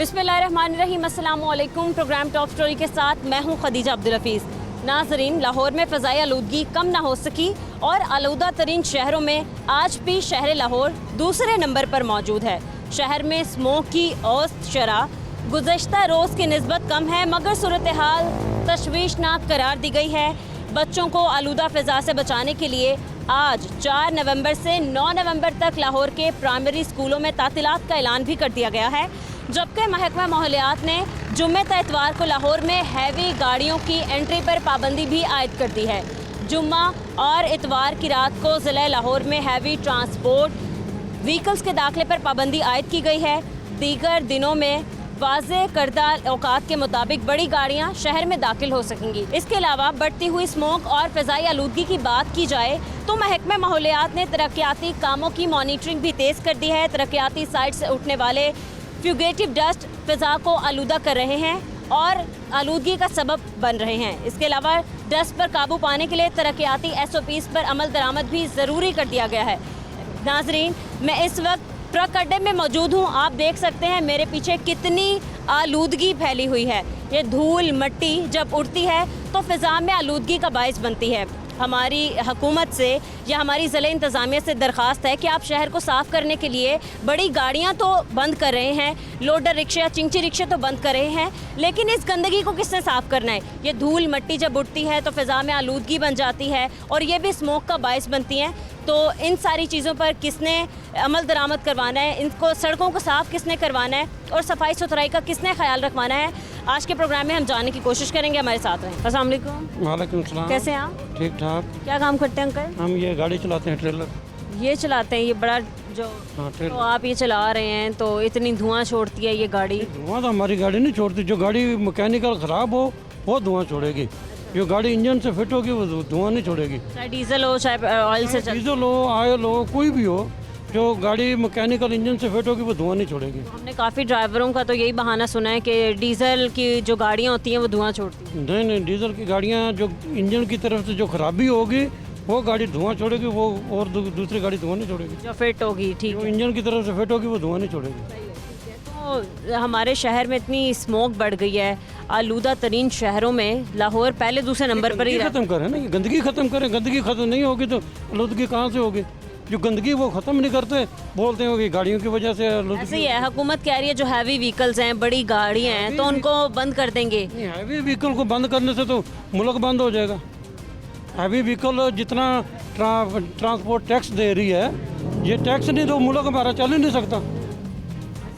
बिस्मिल्लाहिर्रहमानिर्रहीम, अस्सलामु अलैकुम। प्रोग्राम टॉप स्टोरी के साथ मैं हूं खदीजा अब्दुल हफीज़। नाज़रीन, लाहौर में फ़ज़ाई आलूदगी कम ना हो सकी और आलूदा तरीन शहरों में आज भी शहर लाहौर दूसरे नंबर पर मौजूद है। शहर में स्मोक की औसत शरह गुज़श्ता रोज़ की निस्बत कम है, मगर सूरत हाल तशवीशनाक करार दी गई है। बच्चों को आलूदा फ़िज़ा से बचाने के लिए आज 4 नवंबर से 9 नवंबर तक लाहौर के प्राइमरी स्कूलों में तातीलात का ऐलान भी कर दिया गया है, जबकि महकमा माहौलियात ने जुम्मे ता इतवार को लाहौर में हैवी गाड़ियों की एंट्री पर पाबंदी भी आयद कर दी है। जुम्मा और इतवार की रात को ज़िला लाहौर में हैवी ट्रांसपोर्ट व्हीकल्स के दाखिले पर पाबंदी आयद की गई है। दीगर दिनों में वाज़े करदा औकात के मुताबिक बड़ी गाड़ियां शहर में दाखिल हो सकेंगी। इसके अलावा बढ़ती हुई स्मोक और फ़ज़ाई आलूदगी की बात की जाए तो महकमा माहौलियात ने तरक्याती कामों की मॉनिटरिंग भी तेज़ कर दी है। तरक्याती साइट से उठने वाले फ्यूगेटिव डस्ट फ़िज़ा को आलूदा कर रहे हैं और आलूदगी का सबब बन रहे हैं। इसके अलावा डस्ट पर काबू पाने के लिए तरक्याती SOPs पर अमल दरामद भी ज़रूरी कर दिया गया है। नाजरीन, मैं इस वक्त ट्रक अड्डे में मौजूद हूँ। आप देख सकते हैं मेरे पीछे कितनी आलूदगी फैली हुई है। ये धूल मिट्टी जब उड़ती है तो फ़िज़ा में आलूदगी का बायस बनती है। हमारी हुकूमत से या हमारी ज़िले इंतज़ामिया से दरख्वास्त है कि आप शहर को साफ़ करने के लिए बड़ी गाड़ियां तो बंद कर रहे हैं, लोडर रिक्शा, चिंची रिक्शे तो बंद कर रहे हैं, लेकिन इस गंदगी को किसने साफ़ करना है? ये धूल मिट्टी जब उड़ती है तो फ़िज़ा में आलूदगी बन जाती है और ये भी स्मोक का बायस बनती हैं। तो इन सारी चीज़ों पर किसने अमल दरामद करवाना है? इनको सड़कों को साफ़ किसने करवाना है और सफाई सुथराई का किसने ख्याल रखवाना है? आज के प्रोग्राम में हम जानने की कोशिश करेंगे। हमारे साथ हैं। अस्सलाम वालेकुम। वालेकुम सलाम। कैसे हैं आप? ठीक ठाक। क्या काम करते हैं अंकल? हम ये गाड़ी चलाते हैं, ट्रेलर। ये चलाते हैं, ये बड़ा जो हाँ, तो ट्रेलर। आप ये चला रहे हैं तो इतनी धुआं छोड़ती है ये गाड़ी। धुआं तो हमारी गाड़ी नहीं छोड़ती। जो गाड़ी मैकेनिकल ख़राब हो वो धुआं छोड़ेगी। जो गाड़ी इंजन से फिट होगी वो धुआं नहीं छोड़ेगी। चाहे डीजल हो चाहे ऑयल से चल। डीजल हो, ऑयल हो, कोई भी हो, जो गाड़ी मैकेनिकल इंजन से फिट होगी वो धुआं नहीं छोड़ेगी। हमने काफ़ी ड्राइवरों का तो यही बहाना सुना है कि डीजल की जो गाड़ियाँ होती हैं वो धुआं छोड़ती हैं। नहीं, डीजल की गाड़ियाँ जो इंजन की तरफ से जो खराबी होगी वो गाड़ी धुआं छोड़ेगी, वो और दूसरी गाड़ी धुआं नहीं छोड़ेगी। जो फिट होगी, ठीक जो है। इंजन की तरफ से फिट होगी वो धुआं नहीं छोड़ेगी। तो हमारे शहर में इतनी स्मोक बढ़ गई है, आलूदा तरीन शहरों में लाहौर पहले दूसरे नंबर पर ही रहता खत्म करें ना, ये गंदगी खत्म करें। गंदगी खत्म नहीं होगी तो आलूदगी कहाँ से होगी? जो गंदगी वो ख़त्म नहीं करते, बोलते हैं कि गाड़ियों की वजह से है। ऐसे ही है, हुकूमत कह रही है जो हैवी व्हीकल्स हैं, बड़ी गाड़ियाँ हैं, तो उनको बंद कर देंगे। हैवी व्हीकल को बंद करने से तो मुल्क बंद हो जाएगा। हैवी व्हीकल जितना ट्रांसपोर्ट टैक्स दे रही है, ये टैक्स नहीं तो मुल्क हमारा चल ही नहीं सकता।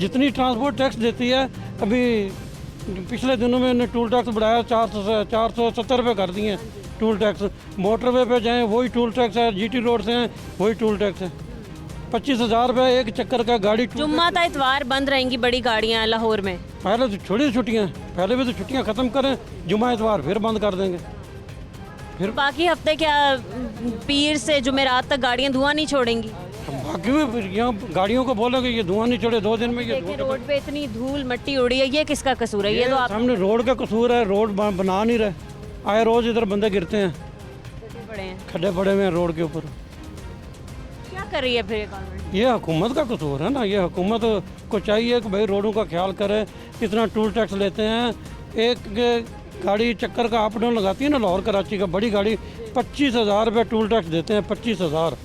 जितनी ट्रांसपोर्ट टैक्स देती है, अभी पिछले दिनों में टूल टैक्स बढ़ाया, 470 रुपये कर दिए हैं टूल टैक्स। मोटरवे पे जाएं वही टूल टैक्स है, GT रोड से हैं वही टूल टैक्स है। 25,000 रुपये एक चक्कर का गाड़ी। जुम्मा ता इतवार बंद रहेंगी बड़ी गाड़ियाँ लाहौर में। पहले तो छोड़ी छुट्टियाँ, पहले भी तो छुट्टियाँ ख़त्म करें, जुम्मा इतवार फिर बंद कर देंगे। फिर बाकी हफ्ते क्या पीर से जुमेरात तक गाड़ियाँ धुआं नहीं छोड़ेंगी? बाकी में यहाँ गाड़ियों को बोलेंगे ये धुआं नहीं छोड़े 2 दिन में। ये देखिए रोड पे इतनी धूल मिट्टी उड़ी है, ये किसका कसूर है? ये तो आप सामने रोड का कसूर है। रोड बना नहीं रहे, आए रोज इधर बंदे गिरते हैं, बड़े हैं। खड्डे पड़े हुए हैं रोड के ऊपर। क्या कर रही है फिर ये गवर्नमेंट? ये हुकूमत का कसूर है ना। ये हुकूमत को चाहिए कि भाई रोडों का ख्याल करे। इतना टूल टैक्स लेते हैं। एक गाड़ी चक्कर का अप डाउन लगाती है ना लाहौर कराची का, बड़ी गाड़ी 25,000 रुपये टूल टैक्स देते हैं। 25,000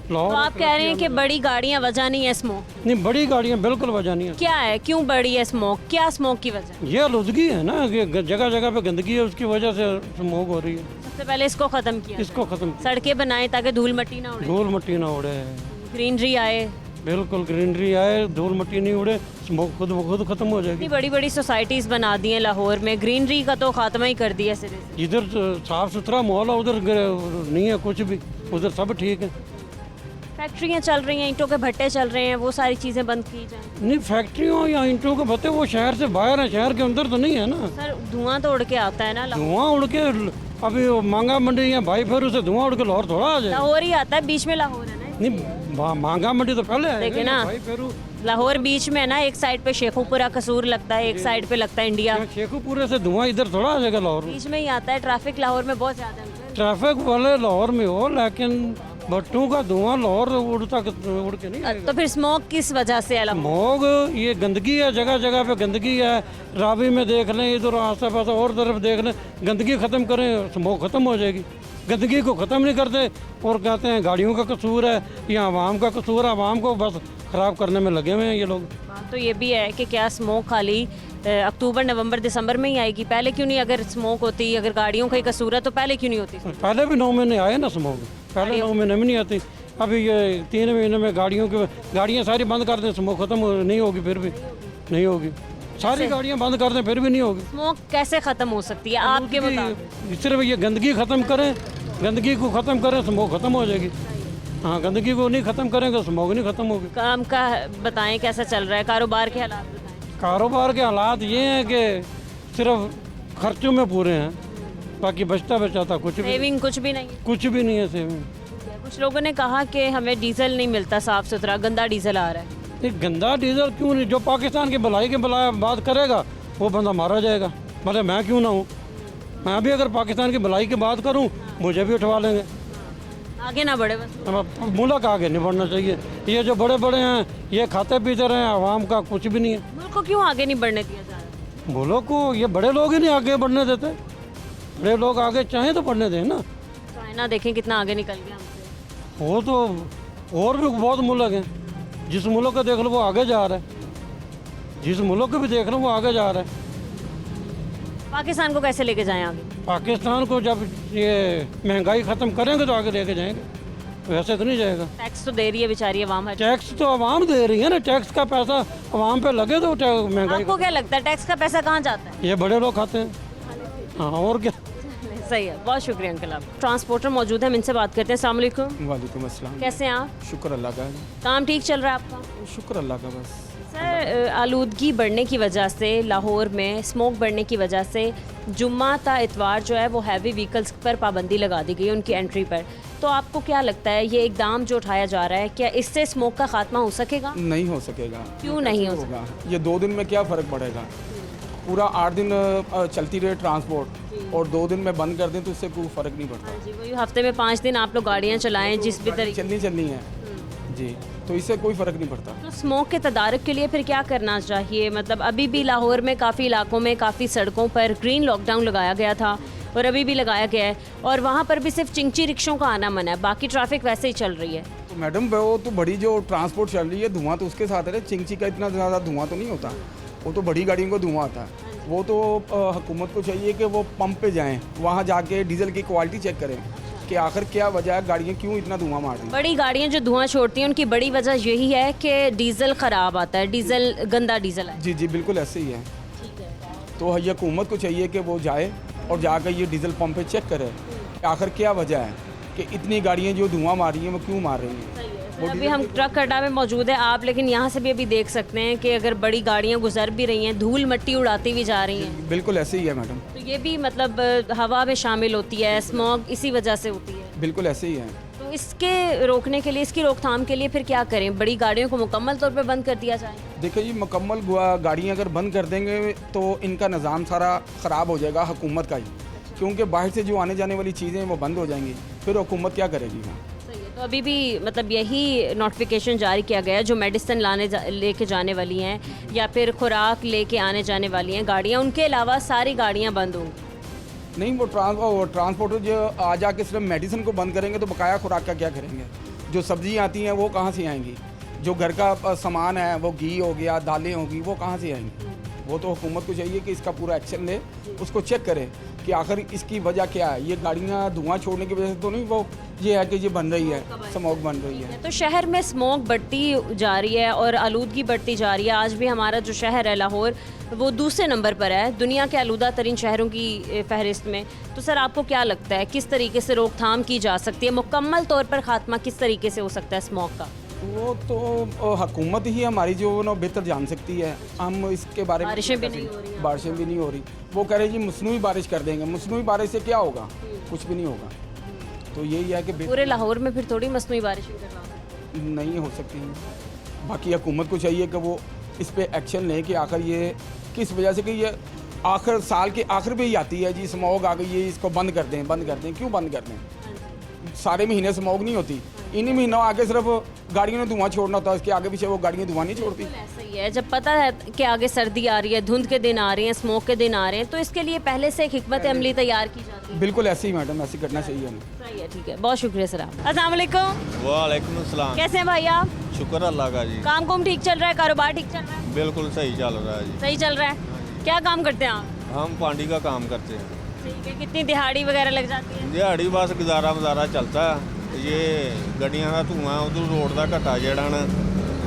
तो आप कह रहे हैं कि बड़ी गाड़ियाँ वजह नहीं है स्मोक? नहीं, बड़ी गाड़ियाँ बिल्कुल वजह नहीं है। क्या है, क्यों बड़ी है स्मोक? क्या स्मोक की वजह? ये आलूदगी है ना, कि जगह जगह पे गंदगी है, उसकी वजह से स्मोक हो रही है। सबसे पहले इसको खत्म किया, इसको खत्म, सड़कें बनाए ताकि धूल मिट्टी ना उड़े, धूल मिट्टी ना उड़े, ग्रीनरी आए। बिल्कुल ग्रीनरी आए, धूल मिट्टी नहीं उड़े, स्मोक खुद ब खुद खत्म हो जाएगी। इतनी बड़ी बड़ी सोसाइटीज़ बना दी हैं लाहौर में, ग्रीनरी का तो खात्मा ही कर दिया सिरे से। जिधर साफ सुथरा माहौल है उधर नहीं है कुछ भी, उधर सब ठीक है। फैक्ट्रियाँ चल रही हैं, ईंटों के भट्टे चल रहे हैं, वो सारी चीज़ें बंद की जाएं। नहीं, फैक्ट्रियों या ईंटों के भट्टे वो शहर से बाहर है, शहर के अंदर तो नहीं है ना। सर धुआं तो उड़ के आता है ना लाहौर। धुआं उड़ के अभी मांगा मंडी या भाई फेरू से धुआं उड़ के लाहौर थोड़ा आ जाए। लाहौर ही आता है, बीच में लाहौर है ना। नहीं, मांगा मंडी तो पहले है। देखिए ना, भाई फेरू लाहौर बीच में है ना, एक साइड पे शेखुपुरा कसूर लगता है, एक साइड पे लगता है इंडिया। शेखुपुरे से धुआं इधर थोड़ा आ जाएगा लाहौर में। बीच में ही आता है। ट्रैफिक लाहौर में बहुत ज़्यादा है। ट्रैफिक वाले लाहौर में हो, लेकिन भट्टों का धुआं लाहौर उड़ के नहीं आएगा। तो फिर स्मोक किस वजह से है लाहौर? स्मॉग ये गंदगी है, जगह जगह पे गंदगी है। रावी में देख लें, इधर आस पास और तरफ देख लें, गंदगी ख़त्म करें, स्मोक ख़त्म हो जाएगी। गंदगी को ख़त्म नहीं करते और कहते हैं गाड़ियों का कसूर है या आवाम का कसूर है। आवाम को बस ख़राब करने में लगे हुए हैं ये लोग। बात तो ये भी है कि क्या स्मोक खाली अक्टूबर, नवंबर, दिसंबर में ही आएगी? पहले क्यों नहीं? अगर स्मोक होती, अगर गाड़ियों का ही कसूर है तो पहले क्यों नहीं होती? पहले भी 9 महीने आए ना स्मोक, पहले 9 महीने में नहीं आती। अभी ये 3 महीने में गाड़ियाँ सारी बंद कर दें, स्मोक ख़त्म नहीं होगी, फिर भी नहीं होगी। सारी गाड़ियाँ बंद कर दें फिर भी नहीं होगी। स्मोक कैसे ख़त्म हो सकती है आपके मुताबिक? सिर्फ ये गंदगी ख़त्म करें, गंदगी को ख़त्म करें, स्मोक ख़त्म हो जाएगी। हाँ, गंदगी को नहीं ख़त्म करेंगे स्मोक नहीं ख़त्म होगी। काम का बताएं, कैसा चल रहा है? कारोबार के हालात बताएं। कारोबार के हालात ये हैं कि सिर्फ खर्चों में पूरे हैं, बाकी बचता बचाता कुछ भी सेविंग कुछ भी नहीं है। कुछ भी नहीं है सेविंग। कुछ लोगों ने कहा कि हमें डीजल नहीं मिलता साफ़ सुथरा, गंदा डीजल आ रहा है। ये गंदा डीजल क्यों नहीं? जो पाकिस्तान की भलाई की बात करेगा वो बंदा मारा जाएगा, मतलब मैं क्यों ना हूँ। मैं भी अगर पाकिस्तान की भलाई की बात करूँ मुझे भी उठवा लेंगे। आगे ना बढ़े बस। अब मुल्क आगे नहीं बढ़ना चाहिए। ये जो बड़े बड़े हैं ये खाते पीते रहे हैं, आवाम का कुछ भी नहीं है। मुल्क को क्यों आगे नहीं बढ़ने दिया जा रहा? मुल्क को ये बड़े लोग ही नहीं आगे बढ़ने देते। बड़े लोग आगे चाहें तो बढ़ने दें ना। चाइना देखें कितना आगे निकल गया हमसे। वो तो और भी बहुत मुल्क हैं, जिस मुल्क को देख लो वो आगे जा रहा है, जिस मुल्क को भी देख लो वो आगे जा रहा है। पाकिस्तान को कैसे लेके जाएं आगे? पाकिस्तान को जब ये महंगाई ख़त्म करेंगे तो आगे लेके जाएंगे, वैसे तो नहीं जाएगा। टैक्स तो दे रही है बेचारी अवाम। टैक्स तो आवाम दे रही है ना, टैक्स का पैसा आवाम पे लगे तो महंगाई। आपको क्या लगता है टैक्स का पैसा कहाँ जाता है? ये बड़े लोग खाते हैं। हाँ, और क्या। सही है, बहुत शुक्रिया अंकल। आप ट्रांसपोर्टर मौजूद हैं, हम इनसे बात करते हैं। अस्सलाम वालेकुम। वालेकुम अस्सलाम। कैसे हैं आप? शुक्र अल्लाह का। काम ठीक चल रहा है आपका? शुक्र अल्लाह का बस। सर, आलूदगी बढ़ने की वजह से लाहौर में स्मोक बढ़ने की वजह से जुम्मा ता इतवार जो है वो हैवी व्हीकल्स पर पाबंदी लगा दी गई उनकी एंट्री पर। तो आपको क्या लगता है ये इकदाम जो उठाया जा रहा है, क्या इससे स्मोक का खात्मा हो सकेगा? नहीं हो सकेगा। क्यों नहीं हो होगा? ये 2 दिन में क्या फ़र्क पड़ेगा? पूरा 8 दिन चलती रहे ट्रांसपोर्ट और 2 दिन में बंद कर दें तो इससे कोई फ़र्क नहीं पड़ता। जी, वही हफ्ते में 5 दिन आप लोग गाड़ियाँ चलाएं जिस भी तरीके चलनी है जी, तो इससे कोई फ़र्क नहीं पड़ता। तो स्मोक के तदारक के लिए फिर क्या करना चाहिए? मतलब अभी भी लाहौर में काफ़ी इलाकों में काफ़ी सड़कों पर ग्रीन लॉकडाउन लगाया गया था और अभी भी लगाया गया है और वहाँ पर भी सिर्फ चिंची रिक्शों का आना मना है, बाकी ट्रैफिक वैसे ही चल रही है। तो मैडम वो तो बड़ी जो ट्रांसपोर्ट चल रही है धुआं तो उसके साथ है, चिंची का इतना ज़्यादा धुआं तो नहीं होता, वो तो बड़ी गाड़ियों को धुआं आता है। वो तो हुकूमत को चाहिए कि वो पंप पे जाएँ, वहाँ जाके डीजल की क्वालिटी चेक करें कि आखिर क्या वजह है, गाड़ियाँ क्यों इतना धुआं मार रही हैं। बड़ी गाड़ियाँ जो धुआं छोड़ती हैं उनकी बड़ी वजह यही है कि डीजल ख़राब आता है, डीजल गंदा डीजल है। जी जी बिल्कुल ऐसे ही है। तो ये हुकूमत को चाहिए कि वो जाए और जाकर ये डीजल पंप पे चेक करे कि आखिर क्या वजह है कि इतनी गाड़ियाँ जो धुआं मार रही हैं वो क्यों मार रही हैं। अभी हम ट्रक अड्डा में मौजूद है आप, लेकिन यहाँ से भी अभी देख सकते हैं कि अगर बड़ी गाड़ियाँ गुजर भी रही हैं, धूल मिट्टी उड़ाती भी जा रही हैं। बिल्कुल ऐसे ही है मैडम। तो ये भी मतलब हवा में शामिल होती है, स्मॉग इसी वजह से होती है। बिल्कुल ऐसे ही है। तो इसके रोकने के लिए, इसकी रोकथाम के लिए फिर क्या करें? बड़ी गाड़ियों को मुकम्मल तौर पर बंद कर दिया जाए? देखिए जी, मुकम्मल गाड़ियाँ अगर बंद कर देंगे तो इनका निज़ाम सारा ख़राब हो जाएगा हुकूमत का ही, क्योंकि बाहर से जो आने जाने वाली चीज़ें वो बंद हो जाएंगी, फिर हुकूमत क्या करेगी वहाँ। तो अभी भी मतलब यही नोटिफिकेशन जारी किया गया है जो मेडिसिन लेके जाने वाली हैं या फिर खुराक लेके आने जाने वाली हैं गाड़ियाँ, उनके अलावा सारी गाड़ियाँ बंद होंगी? नहीं, वो ट्रांसपोर्टर जो आ जाके सिर्फ मेडिसिन को बंद करेंगे तो बकाया खुराक का क्या करेंगे? जो सब्ज़ियाँ आती हैं वो कहाँ से आएंगी? जो घर का सामान है वो घी हो गया, दालें होगी, वो कहाँ से आएंगी? वो तो हुकूमत को चाहिए कि इसका पूरा एक्शन ले, उसको चेक करे कि आखिर इसकी वजह क्या है। ये गाड़ियाँ धुआं छोड़ने की वजह से तो नहीं, वो ये है कि ये बन रही है, स्मोक बन रही है। तो शहर में स्मोक बढ़ती जा रही है और आलूदगी बढ़ती जा रही है। आज भी हमारा जो शहर है लाहौर वो दूसरे नंबर पर है दुनिया के आलूदा तरीन शहरों की फहरिस्त में। तो सर आपको क्या लगता है किस तरीके से रोकथाम की जा सकती है, मुकम्मल तौर पर खात्मा किस तरीके से हो सकता है स्मोक का? वो तो हुकूमत ही हमारी जो ना बेहतर जान सकती है। हम इसके बारे में बारिशें भी नहीं हो रही, बारिशें भी नहीं हो रही। वो कह रहे जी मसनूई बारिश कर देंगे, मसनूई बारिश से क्या होगा? कुछ भी नहीं होगा। तो यही है कि पूरे लाहौर में फिर थोड़ी मसनूई बारिश करवा नहीं हो सकती। बाकी हुकूमत को चाहिए कि वो इस पे एक्शन लें कि आखिर ये किस वजह से, कि ये आखिर साल के आखिर पे ही आती है जी, स्मोक आ गई है, इसको बंद कर दें, बंद कर दें। क्यों बंद कर दें? सारे महीने स्मोक नहीं होती, इन्हीं महीनों आगे सिर्फ गाड़ियों ने धुआं छोड़ना होता है, इसके आगे पीछे वो गाड़ियाँ धुआं नहीं छोड़ती। ऐसा ही है, जब पता है कि आगे सर्दी आ रही है, धुंध के दिन आ रहे हैं, स्मोक के दिन आ रहे हैं, तो इसके लिए पहले से एक हिकमत अमली तैयार की जाती है। बिल्कुल ऐसे ही मैडम, ऐसे करना चाहिए हमें। सही है, ठीक है, बहुत शुक्रिया सर। अस्सलाम वालेकुम। वालेकुम अस्सलाम। कैसे हैं भाई आप? शुक्र अल्लाह का जी, काम कुम ठीक चल रहा है, कारोबार ठीक चल रहा है? बिल्कुल सही चल रहा है जी। सही चल रहा है। क्या काम करते हैं आप? हम पानी का काम करते हैं। ठीक है, कितनी दिहाड़ी वगैरह लग जाती है? दिहाड़ी बस गुजारा वजारा चलता है। ये गड्डियां का धुआं उधर रोड का घटा जड़ा ना,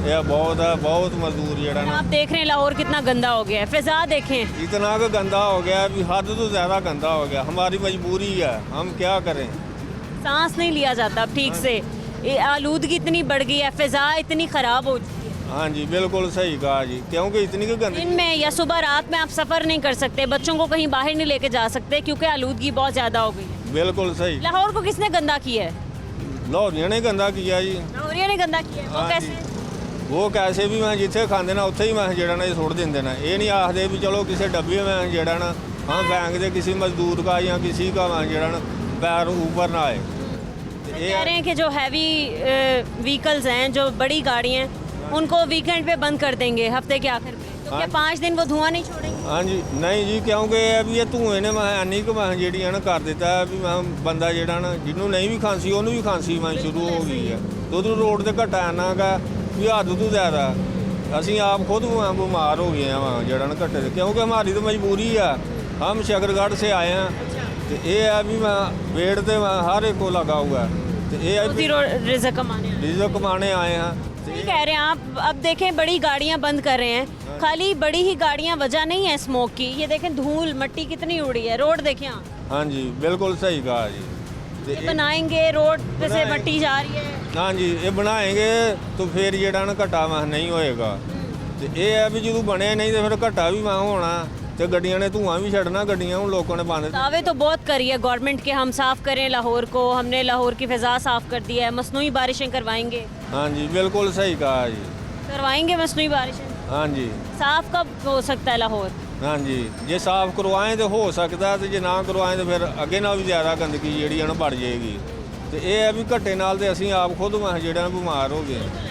ये बहुत मजदूर जड़ा ना, आप देख रहे हैं लाहौर कितना गंदा हो गया है, फिजा देखें। इतना का गंदा हो गया भी हद तो ज़्यादा गंदा हो गया। हमारी मजबूरी है, हम क्या करें। सांस नहीं लिया जाता अब ठीक से, ये आलूदगी इतनी बढ़ गई है, फिजा इतनी ख़राब हो चुकी है। हाँ जी, बिल्कुल सही कहा जी, क्योंकि इतनी की गंदी। दिन में या सुबह रात में आप सफ़र नहीं कर सकते, बच्चों को कहीं बाहर नहीं लेके जा सकते क्योंकि आलूदगी बहुत ज़्यादा हो गई है। बिल्कुल सही। लाहौर को किसने गंदा किया है? लाहौरिया ने गंदा किया जी। लाहौरिया ने गंदा किया है। वो हाँ कैसे? वो कैसे भी मैं जिथे खाते ना उत्थे ही मैं जेड़ा ना सुट देंगे ना, ये नहीं आखते भी चलो किसी डब्बे में जेड़ा ना हाँ फेंक दे किसी मजदूर का या किसी का मैं जेड़ा ना पैर ऊपर ना आए। कह रहे हैं कि जो हैवी व्हीकल्स हैं, जो बड़ी गाड़ियाँ हैं, उनको वीकेंड पे बंद कर देंगे हफ्ते के आखिर में, तो क्या 5 दिन वो धुआं नहीं छोड़ेंगे? हाँ जी, नहीं जी, क्योंकि अभी ये धुएं ने मैं एनी कि मैं जी ना कर दिता है भी मैं बंदा जेड़ा ना जिन्हों नहीं भी खांसी उन्होंने भी खांसी मैं शुरू हो गई है। तो उधर रोड से घटा ना गा भी हद तो ज़्यादा असी आप खुद बीमार हो गए हैं वहाँ जड़ा ना घटे से, क्योंकि हमारी तो मजबूरी है। हम शकरगढ़ से आए हैं, तो ये है भी मैं वेट तो हर एक को लगा हुआ है, तो ये रिज़्क़ कमाने रिज़्क़ कमाने आए हैं। सही कह रहे हैं आप। अब देखें बड़ी गाड़ियां बंद कर रहे हैं, खाली बड़ी ही गाड़ियां वजह नहीं है स्मोक की। ये देखें धूल मट्टी कितनी उड़ी है, रोड देखें आप। हाँ जी, बिल्कुल सही कहा जी। ये बनाएंगे, रोड पे से मट्टी जा रही है। हाँ जी, ये बनाएंगे तो फिर जेड़ा ना घटा वह नहीं होएगा। तो ये है भी जो बने नहीं तो फिर घटा भी वहाँ होना, तो गड्डियां ने धुआं भी छड़ना, गड्डियां उन लोगों ने बंद। दावे तो बहुत करी है गवर्नमेंट के, हम साफ करें लाहौर को, हमने लाहौर की फिजा साफ कर दी है, मसनूई बारिशें करवाएंगे। हाँ जी, बिल्कुल सही कहा जी। करवाएंगे मसनूई बारिशें। हाँ जी, साफ कब हो सकता है लाहौर? हाँ जी, जे साफ करवाएं तो हो सकता है, तो जे ना करवाएं तो फिर अगे ना भी ज़्यादा गंदगी जी ना बढ़ जाएगी। तो ये है भी घट्टे नाल तो असीं आप खुद मैं जेड़ा बीमार हो गए।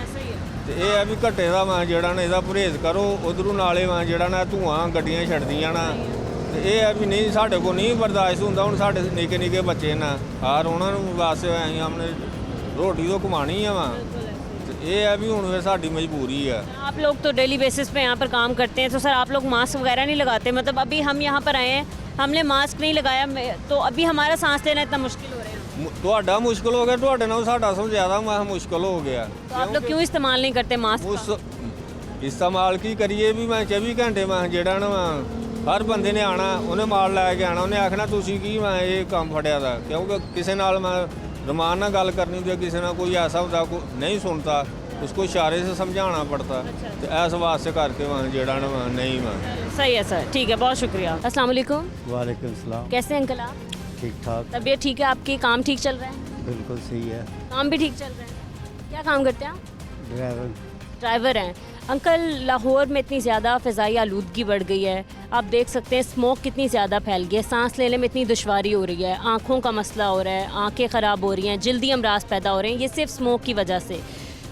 तो ये है भी घट्टे का मैं जेड़ा ना इसका परहेज करो, उधरों नाले मैं जेड़ा ना धुआं गड्डियां छड़दियां ना, तो ये है भी नहीं साढ़े को नहीं बर्दाश्त होंदा। हुण साढ़े निक्के निक्के बच्चे ना हर उन्होंने वास्ते असीं हमने रोटी तो कमानी है वहाँ, तो ये है भी हुण फिर साडी मजबूरी है। आप लोग तो डेली बेसिस पे यहाँ पर काम करते हैं, तो सर आप लोग मास्क वगैरह नहीं लगाते? मतलब अभी हम यहाँ पर आए हैं, हमने मास्क नहीं लगाया, तो अभी हमारा सांस लेना इतना मुश्किल हो रहा है। ਤੁਹਾਡਾ ਮੁਸ਼ਕਲ ਹੋ ਗਿਆ, ਤੁਹਾਡੇ ਨਾਲ ਸਾਡਾ ਸਭ ਜ਼ਿਆਦਾ ਮੈਂ ਮੁਸ਼ਕਲ ਹੋ ਗਿਆ। तो आप लोग क्यों इस्तेमाल नहीं करते मास्क? ਉਸ ਇਸਤੇਮਾਲ ਕੀ ਕਰੀਏ ਵੀ ਮੈਂ 24 ਘੰਟੇ ਮੈਂ ਜਿਹੜਾ ਨਾ ਹਰ ਬੰਦੇ ਨੇ ਆਣਾ, ਉਹਨੇ ਮਾਲ ਲੈ ਕੇ ਆਣਾ, ਉਹਨੇ ਆਖਣਾ ਤੁਸੀਂ ਕੀ ਮੈਂ ਇਹ ਕੰਮ ਫੜਿਆ ਦਾ, ਕਿਉਂਕਿ ਕਿਸੇ ਨਾਲ ਮੈਂ ਰਮਾਨ ਨਾਲ ਗੱਲ ਕਰਨੀ ਹੁੰਦੀ, ਕਿਸੇ ਨਾਲ ਕੋਈ ਐਸਾ ਹੁੰਦਾ ਕੋਈ नहीं सुनता, उसको इशारे से समझाना पड़ता। तो ऐस वास्ते करके वहाँ जेड़ा ना वहाँ नहीं वहाँ। सही है सर, ठीक है, बहुत शुक्रिया। अस्सलाम वालेकुम। वालेकुम सलाम। कैसे हैं अंकल आप? ठीक ठाक, तबीयत ठीक है आपकी? काम ठीक चल रहा है? बिल्कुल सही है। काम भी ठीक चल रहा है। क्या काम करते हैं आप? ड्राइवर ड्राइवर हैं। अंकल लाहौर में इतनी ज़्यादा फ़िज़ाई आलूदगी बढ़ गई है, आप देख सकते हैं स्मोक कितनी ज़्यादा फैल गई है, सांस लेने में इतनी दुश्वारी हो रही है, आँखों का मसला हो रहा है, आँखें ख़राब हो रही हैं, जल्दी अमराज पैदा हो रहे हैं, ये सिर्फ स्मोक की वजह से।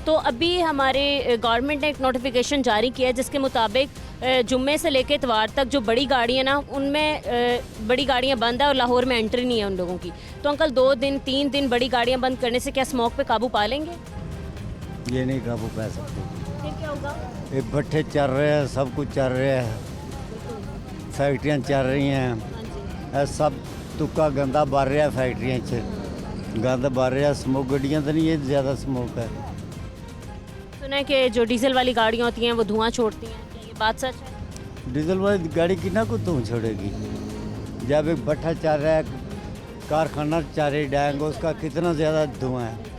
तो अभी हमारे गवर्नमेंट ने एक नोटिफिकेशन जारी किया है जिसके मुताबिक जुम्मे से लेकर इतवार तक जो बड़ी गाड़ियाँ ना उनमें बड़ी गाड़ियाँ बंद है और लाहौर में एंट्री नहीं है उन लोगों की। तो अंकल 2 दिन 3 दिन बड़ी गाड़ियाँ बंद करने से क्या स्मोक पे काबू पा लेंगे? ये नहीं काबू पा सकते। फिर क्या होगा? ये भट्ठे चल रहे हैं, सब कुछ चल रहा है, फैक्ट्रियाँ चल रही हैं, ये सब तुक्का गंदा बढ़ रहा है, फैक्ट्रियाँ च गंद बढ़ रहा है, स्मोक गड्डियाँ तो नहीं है, ज़्यादा स्मोक है। सुना है कि जो डीजल वाली गाड़ियाँ होती हैं वो धुआं छोड़ती हैं, क्या ये बात सच है? डीजल वाली गाड़ी कितना को तुम छोड़ेगी? जब एक भट्ठा चल रहा है, कारखाना चल रही डैंग, उसका कितना ज़्यादा धुआं है।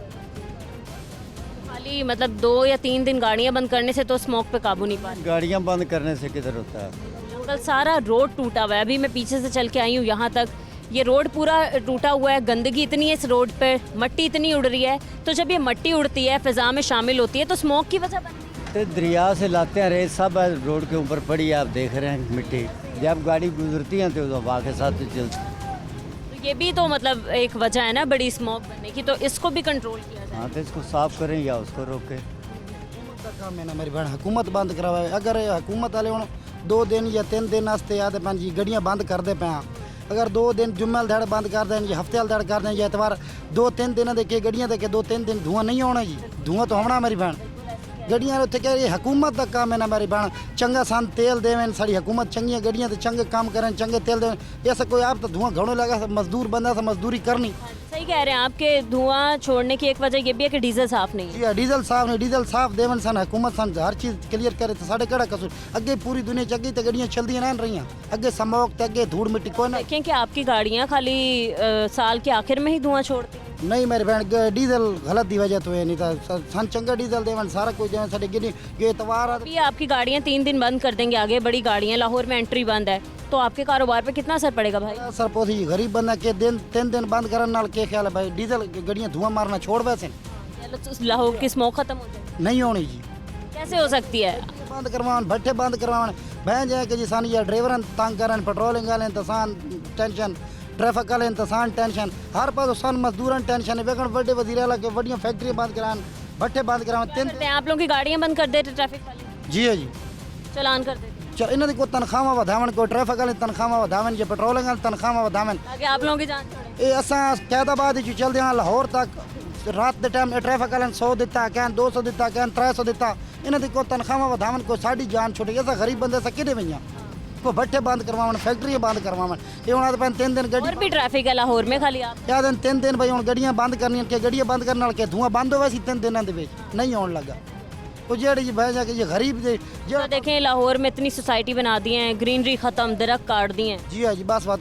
खाली मतलब 2 या 3 दिन गाड़ियाँ बंद करने से तो स्मोक पे काबू नहीं पा रही। गाड़ियाँ बंद करने से किधर होता है? अंकल सारा रोड टूटा हुआ है, अभी मैं पीछे से चल के आई हूँ यहाँ तक, ये रोड पूरा टूटा हुआ है, गंदगी इतनी है इस रोड पे, मट्टी इतनी उड़ रही है। तो जब ये मट्टी उड़ती है, फिजा में शामिल होती है, तो स्मोक की वजह बनती है। तो दरिया से लाते हैं, रेत सब रोड के ऊपर पड़ी है, आप देख रहे हैं मिट्टी, जब गाड़ी गुजरती है तो हवा के साथ चलती। तो तो ये भी तो मतलब एक वजह है ना बड़ी स्मोक बनने की, तो इसको भी कंट्रोल किया जाए। हाँ तो इसको साफ करें या उसको रोकें। हुकूमत का काम है ना मेरी बहन, हुकूमत बंद करवाए। अगर हुकूमत वाले हूँ 2 दिन या 3 दिन वास्ते आते पैन जी गड्डियाँ बंद करते पे हैं। अगर 2 दिन जुम्मे वाले ध्याड़े बंद कर दें या हफ्ते वाले ध्याड़े कर दें या एतवार 2-3 दिन देखे गड्डियाँ देखे 2-3 दिन धुआं नहीं होना जी, धुआं तो होना मेरी बहन। गड्डियां उत्थे कह रही हुकूमत का काम है ना मेरी बहन, चंगा सन तेल देवें, साड़ी हुकूमत चंगियां गड्डियां तो चंगे काम करें, चंगे तेल देवें। ऐसा कोई आप तो धुआं घणो लगा मजदूर बंदा से मजदूरी करनी। सही कह रहे हैं आपके, धुआं छोड़ने की एक वजह ये भी है कि डीजल साफ नहीं है। जी हाँ, डीजल साफ नहीं, डीजल साफ देवन सन हुकूमत सन हर चीज़ क्लियर करे तो साढ़े केड़ा कसूर। अगे पूरी दुनिया च अगे तो गड्डियां चलदियां रहन रही, अगे स्मोक तो अगे धूड़ मिट्टी कोई ना। देखें कि आपकी गाड़ियाँ खाली साल के आखिर में ही धुआं छोड़ती हैं। नहीं मेरी बहन डीजल गलत दी वजह तो है, नहीं तो सन चंगा डीजल देवन सारा कुछ देवन साढ़े गिनी ये एतवार अभी आपकी गाड़ियाँ 3 दिन बंद कर देंगे, आगे बड़ी गाड़ियाँ, लाहौर में एंट्री बंद है, तो आपके कारोबार पे कितना असर पड़ेगा भाई? सर पोसी गरीब बंदा के दिन 3 दिन बंद करने नाल के ख्याल है भाई, डीजल गड्डियां धुआं मारना छोड़ वैसे लाहौर की स्मोक खत्म हो जाए, नहीं होनी जी। कैसे हो सकती है? बंद करवान भट्टे बंद करवान बहन जाए कि जी सान या ड्राइवर तंग करन, पेट्रोलिंग वाले तसान टेंशन, ट्रैफिक वाले तसान टेंशन, हर पास सन मजदूरन टेंशन है। वेगन बड़े वजीर आला के बड़ियां फैक्ट्री बंद करान, भट्टे बंद करान। क्या करते हैं आप लोगों की गाड़ियाँ बंद कर देते ट्रैफिक वाले? जी है जी, चलान कर देते चल इन्होंने को तनख्वाह वधावन, को ट्रैफिक वाले तनख्वाह वधावन, या पेट्रोलिंग वाले तनख्वाह वधावन। ताकि आप लोगों की जान छोड़े। ये असा कैदाबाद ही चलते हैं लाहौर तक, रात के टाइम ट्रैफिक वाले 100 दिता, कहन 200 दिता, कहन 300 दिता। इन्होंने को तनख्वाह वधावन, को साड़ी जान छुटे। ऐसा गरीब बंदे से किधे भैया को भट्टे बंद करवावन, फैक्ट्रियाँ बंद करवावन। ये हूँ पैन 3 दिन और भी ट्रैफिक है लाहौर में, खाली आप? क्या दिन 3 दिन भाई हूँ गड्डियाँ बंद करनी के गड्डियाँ बंद करने के धुआं बंद हो वैसी 3 दिनों के नहीं होने लगा। तो जेड़ी जी बह जाके ये गरीब तो देखें लाहौर में इतनी सोसाइटी बना दी है, ग्रीनरी खत्म, दरख्त काट दिए हैं। जी हाँ जी, बस बात